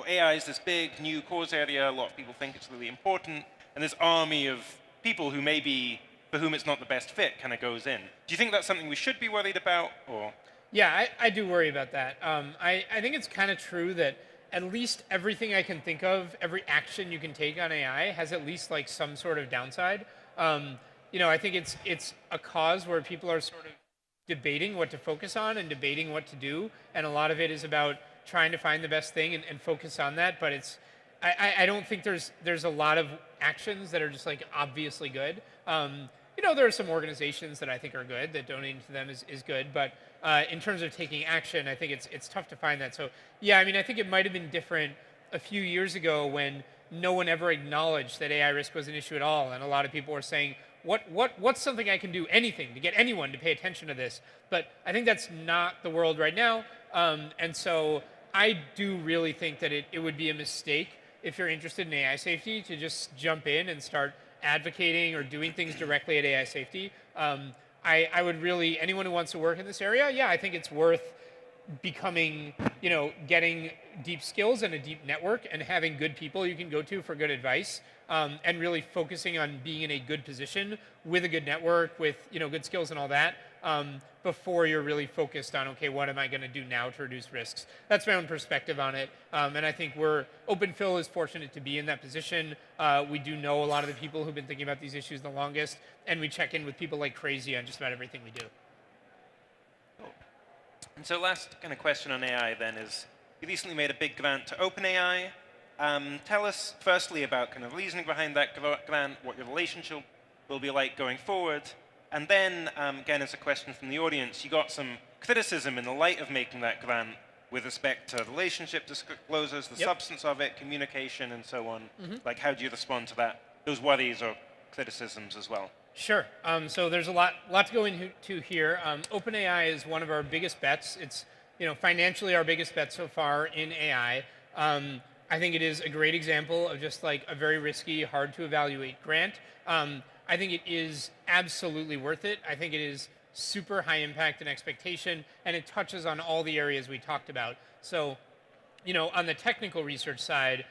AI is this big new cause area, a lot of people think it's really important, and this army of people who maybe, for whom it's not the best fit, kind of goes in. Do you think that's something we should be worried about, or? Yeah, I do worry about that. I think it's kind of true that at least everything I can think of, every action you can take on AI has at least some sort of downside. I think it's a cause where people are sort of debating what to focus on and debating what to do, and a lot of it is about trying to find the best thing and focus on that. But I don't think there's a lot of actions that are just obviously good. There are some organizations that I think are good, that donating to them is good, but in terms of taking action, I think it's tough to find that. So yeah, I mean, I think it might have been different a few years ago when no one ever acknowledged that AI risk was an issue at all, and a lot of people were saying, what's something I can do, anything, to get anyone to pay attention to this? But I think that's not the world right now, and so I do really think that it would be a mistake if you're interested in AI safety to just jump in and start advocating or doing things directly at AI safety. I would really, anyone who wants to work in this area, yeah, I think it's worth becoming, getting deep skills and a deep network and having good people you can go to for good advice, and really focusing on being in a good position with a good network, with good skills and all that, before you're really focused on, okay, what am I going to do now to reduce risks? That's my own perspective on it, and I think OpenPhil is fortunate to be in that position. We do know a lot of the people who've been thinking about these issues the longest, and we check in with people like crazy on just about everything we do. And so last kind of question on AI then is, you recently made a big grant to OpenAI. Tell us firstly about kind of reasoning behind that grant, what your relationship will be like going forward. And then, again, as a question from the audience, you got some criticism in the light of making that grant with respect to relationship disclosures, the substance of it, communication, and so on. Like, how do you respond to that, those worries or criticisms as well? Sure. So there's a lot to go into here. OpenAI is one of our biggest bets. It's financially our biggest bet so far in AI. I think it is a great example of just like a very risky, hard to evaluate grant. I think it is absolutely worth it. I think it is super high impact and expectation, and it touches on all the areas we talked about. So, on the technical research side,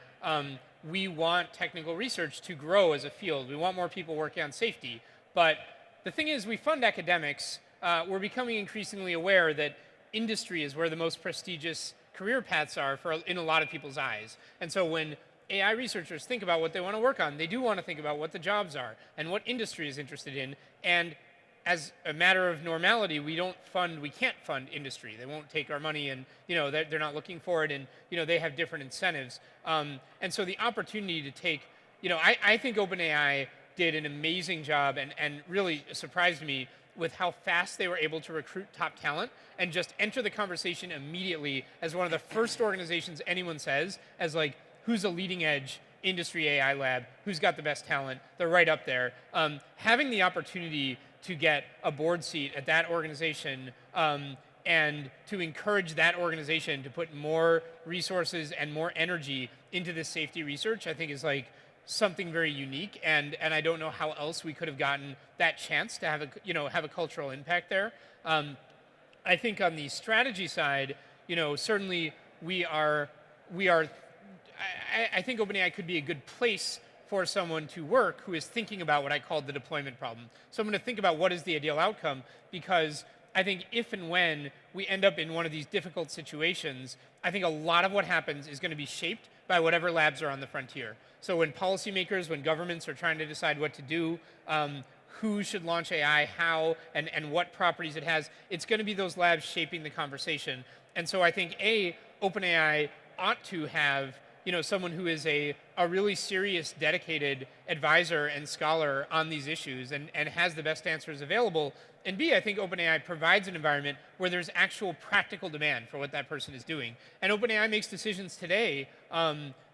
we want technical research to grow as a field. We want more people working on safety. But the thing is, we fund academics. We're becoming increasingly aware that industry is where the most prestigious career paths are in a lot of people's eyes. And so when AI researchers think about what they want to work on, they do want to think about what the jobs are and what industry is interested in. And as a matter of normality, we can't fund industry. They won't take our money, and they're not looking for it, and they have different incentives. And so the opportunity to take, I think OpenAI did an amazing job and really surprised me with how fast they were able to recruit top talent and just enter the conversation immediately as one of the first organizations anyone says as like, who's a leading edge industry AI lab, who's got the best talent, they're right up there. Having the opportunity to get a board seat at that organization and to encourage that organization to put more resources and more energy into this safety research, I think is like something very unique, and I don't know how else we could have gotten that chance to have a cultural impact there. I think on the strategy side, certainly I think OpenAI could be a good place for someone to work who is thinking about what I called the deployment problem. So I'm going to think about what is the ideal outcome, because I think if and when we end up in one of these difficult situations, I think a lot of what happens is going to be shaped by whatever labs are on the frontier. So when policymakers, when governments are trying to decide what to do, who should launch AI, how, and what properties it has, it's going to be those labs shaping the conversation. And so I think, OpenAI ought to have someone who is a really serious, dedicated advisor and scholar on these issues and has the best answers available. And B, I think OpenAI provides an environment where there's actual practical demand for what that person is doing. And OpenAI makes decisions today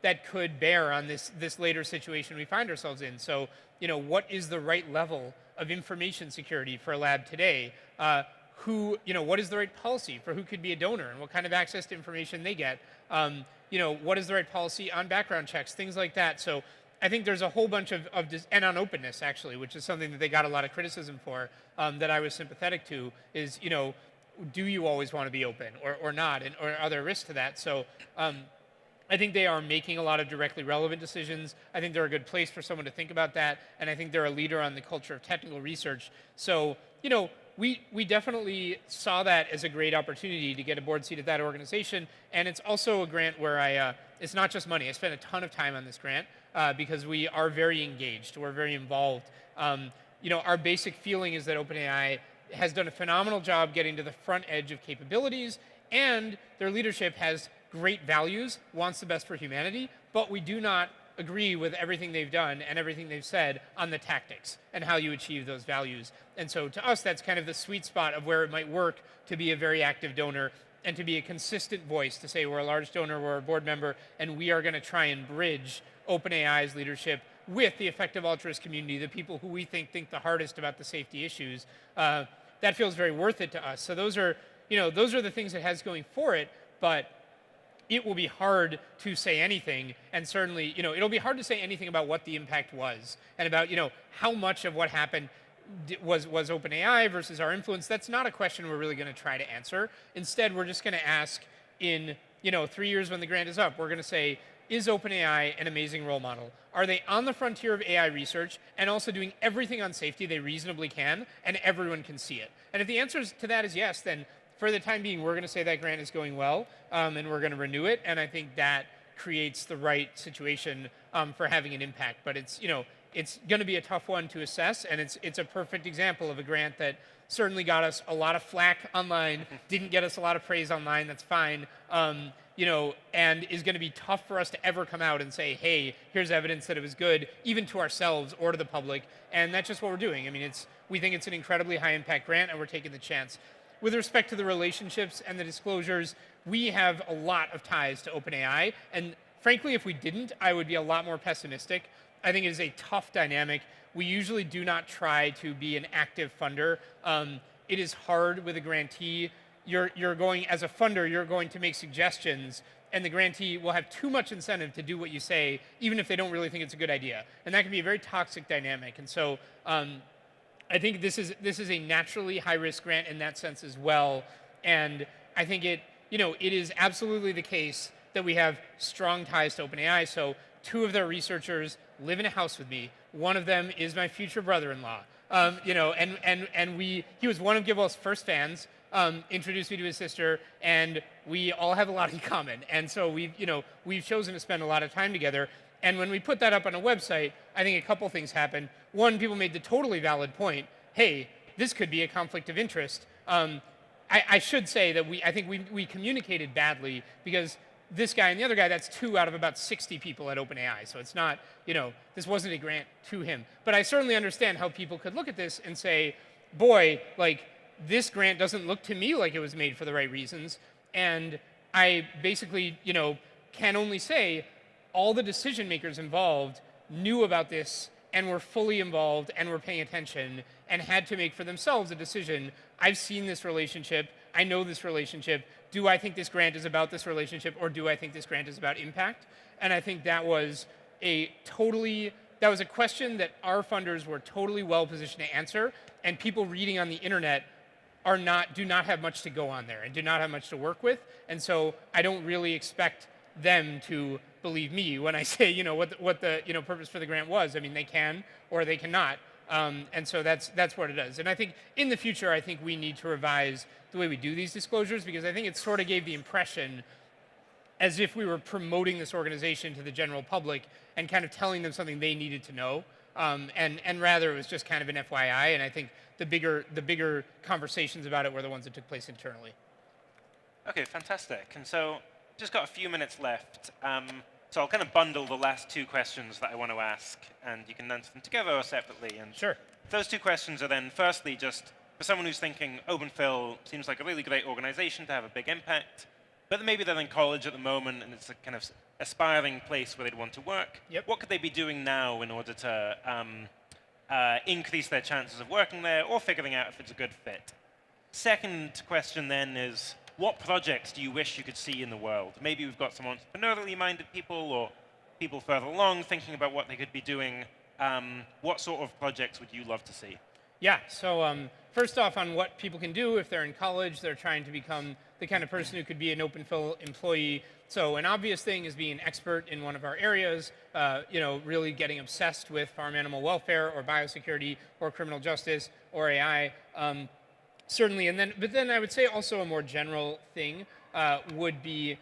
that could bear on this later situation we find ourselves in. So, what is the right level of information security for a lab today? What is the right policy for who could be a donor and what kind of access to information they get? What is the right policy on background checks, things like that. So I think there's a whole bunch and on openness, actually, which is something that they got a lot of criticism for, that I was sympathetic to, is, do you always want to be open or not? Or are there risks to that? So I think they are making a lot of directly relevant decisions. I think they're a good place for someone to think about that. And I think they're a leader on the culture of technical research. So, we definitely saw that as a great opportunity to get a board seat at that organization. And it's also a grant where it's not just money. I spent a ton of time on this grant because we are very engaged. We're very involved. Our basic feeling is that OpenAI has done a phenomenal job getting to the front edge of capabilities, and their leadership has great values, wants the best for humanity, but we do not agree with everything they've done and everything they've said on the tactics and how you achieve those values. And so to us, that's kind of the sweet spot of where it might work to be a very active donor and to be a consistent voice to say we're a large donor, we're a board member, and we are going to try and bridge OpenAI's leadership with the effective altruist community, the people who we think the hardest about the safety issues. That feels very worth it to us. So those are the things it has going for it, but it will be hard to say anything, and certainly, it'll be hard to say anything about what the impact was and about, how much of what happened was OpenAI versus our influence. That's not a question we're really going to try to answer. Instead, we're just going to ask in 3 years when the grant is up, we're going to say, is OpenAI an amazing role model? Are they on the frontier of AI research and also doing everything on safety they reasonably can and everyone can see it? And if the answer to that is yes, then for the time being, we're going to say that grant is going well and we're going to renew it. And I think that creates the right situation for having an impact. But it's going to be a tough one to assess, and it's a perfect example of a grant that certainly got us a lot of flack online, didn't get us a lot of praise online. That's fine, and is going to be tough for us to ever come out and say, hey, here's evidence that it was good, even to ourselves or to the public. And that's just what we're doing. I mean, we think it's an incredibly high impact grant, and we're taking the chance. With respect to the relationships and the disclosures, we have a lot of ties to OpenAI, and frankly, if we didn't, I would be a lot more pessimistic. I think it is a tough dynamic. We usually do not try to be an active funder. It is hard with a grantee. You're going, as a funder, you're going to make suggestions, and the grantee will have too much incentive to do what you say, even if they don't really think it's a good idea. And that can be a very toxic dynamic. And so I think this is a naturally high-risk grant in that sense as well. And I think it is absolutely the case that we have strong ties to OpenAI. So 2 of their researchers live in a house with me. One of them is my future brother-in-law. He was one of Givel's first fans, introduced me to his sister, and we all have a lot in common. And so we've chosen to spend a lot of time together. And when we put that up on a website, I think a couple things happened. One, people made the totally valid point, hey, this could be a conflict of interest. I should say that I think we communicated badly, because this guy and the other guy, that's 2 out of about 60 people at OpenAI. So it's not, this wasn't a grant to him. But I certainly understand how people could look at this and say, boy, like, this grant doesn't look to me like it was made for the right reasons. And I basically, can only say all the decision makers involved knew about this and were fully involved and were paying attention and had to make for themselves a decision. I've seen this relationship. I know this relationship. Do I think this grant is about this relationship, or do I think this grant is about impact? And I think that was a question that our funders were totally well positioned to answer, and people reading on the internet do not have much to go on there and do not have much to work with. And so I don't really expect them to believe me when I say, what the purpose for the grant was. I mean, they can or they cannot. And so that's what it is. And I think in the future, I think we need to revise the way we do these disclosures, because I think it sort of gave the impression as if we were promoting this organization to the general public and kind of telling them something they needed to know. And rather it was just kind of an FYI. And I think the bigger conversations about it were the ones that took place internally. Okay, fantastic. And so just got a few minutes left. So I'll kind of bundle the last 2 questions that I want to ask, and you can answer them together or separately. And sure. Those 2 questions are then, firstly, just for someone who's thinking OpenPhil seems like a really great organization to have a big impact, but maybe they're in college at the moment and it's a kind of aspiring place where they'd want to work. Yep. What could they be doing now in order to increase their chances of working there or figuring out if it's a good fit? Second question then is, what projects do you wish you could see in the world? Maybe we've got some entrepreneurially minded people or people further along thinking about what they could be doing. What sort of projects would you love to see? Yeah, so first off, on what people can do if they're in college, they're trying to become the kind of person who could be an OpenPhil employee. So an obvious thing is being an expert in one of our areas, really getting obsessed with farm animal welfare or biosecurity or criminal justice or AI. Certainly, but then I would say also a more general thing would be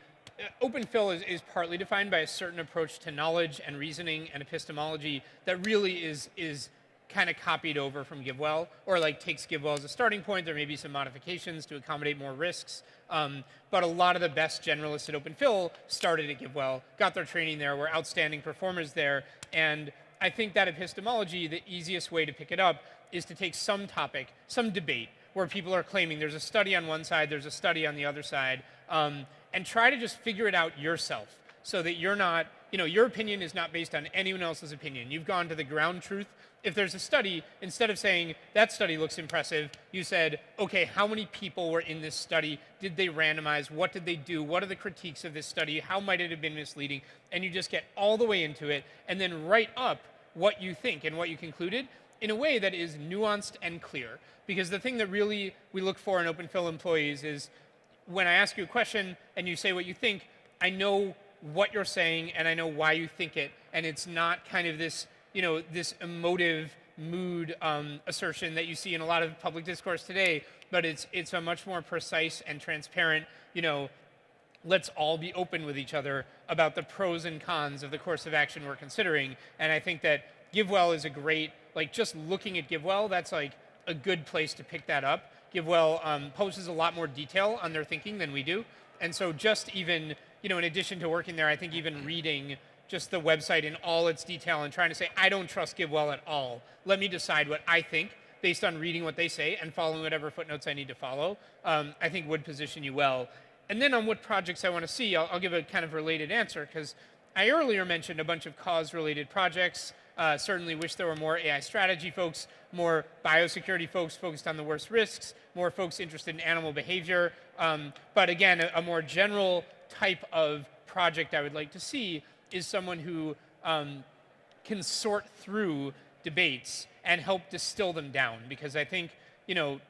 OpenPhil is partly defined by a certain approach to knowledge and reasoning and epistemology that really is kind of copied over from GiveWell, or like takes GiveWell as a starting point. There may be some modifications to accommodate more risks. But a lot of the best generalists at OpenPhil started at GiveWell, got their training there, were outstanding performers there. And I think that epistemology, the easiest way to pick it up is to take some topic, some debate, where people are claiming there's a study on one side, there's a study on the other side, and try to just figure it out yourself so that you're not, your opinion is not based on anyone else's opinion. You've gone to the ground truth. If there's a study, instead of saying, that study looks impressive, you said, okay, how many people were in this study? Did they randomize? What did they do? What are the critiques of this study? How might it have been misleading? And you just get all the way into it and then write up what you think and what you concluded in a way that is nuanced and clear. Because the thing that really we look for in OpenPhil employees is when I ask you a question and you say what you think, I know what you're saying and I know why you think it, and it's not kind of this this emotive mood assertion that you see in a lot of public discourse today, but it's a much more precise and transparent, let's all be open with each other about the pros and cons of the course of action we're considering. And I think that GiveWell is a great, just looking at GiveWell, that's like a good place to pick that up. GiveWell posts a lot more detail on their thinking than we do. And so just even, in addition to working there, I think even reading just the website in all its detail and trying to say, I don't trust GiveWell at all. Let me decide what I think based on reading what they say and following whatever footnotes I need to follow, I think would position you well. And then on what projects I want to see, I'll give a kind of related answer, because I earlier mentioned a bunch of cause-related projects. Certainly wish there were more AI strategy folks, more biosecurity folks focused on the worst risks, more folks interested in animal behavior. But again, a more general type of project I would like to see is someone who can sort through debates and help distill them down. Because I think,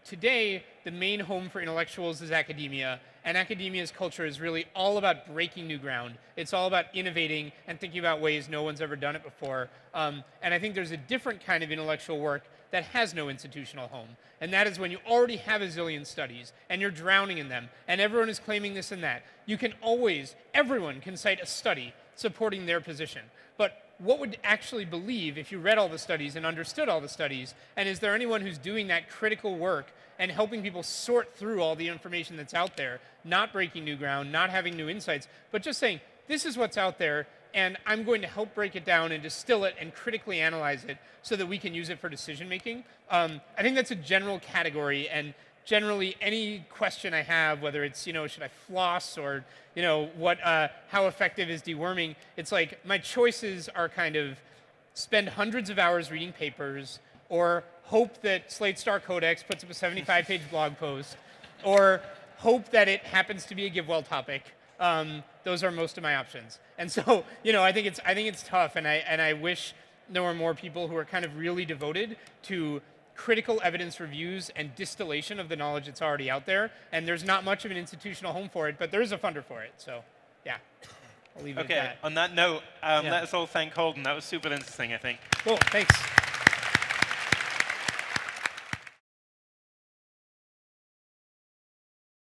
today the main home for intellectuals is academia, and academia's culture is really all about breaking new ground. It's all about innovating and thinking about ways no one's ever done it before. And I think there's a different kind of intellectual work that has no institutional home. And that is when you already have a zillion studies and you're drowning in them and everyone is claiming this and that. You can always, everyone can cite a study supporting their position. But what would actually believe if you read all the studies and understood all the studies? And is there anyone who's doing that critical work and helping people sort through all the information that's out there, not breaking new ground, not having new insights, but just saying, this is what's out there, and I'm going to help break it down and distill it and critically analyze it so that we can use it for decision making? I think that's a general category, and generally any question I have, whether it's, should I floss or, how effective is deworming, it's like my choices are kind of spend hundreds of hours reading papers, or hope that Slate Star Codex puts up a 75-page blog post, or hope that it happens to be a GiveWell topic. Those are most of my options. And so, I think it's tough, and I wish there were more people who are kind of really devoted to critical evidence reviews and distillation of the knowledge that's already out there. And there's not much of an institutional home for it, but there is a funder for it. So, yeah, I'll leave it at that. Okay, on that note, let us all thank Holden. That was super interesting, I think. Cool, thanks.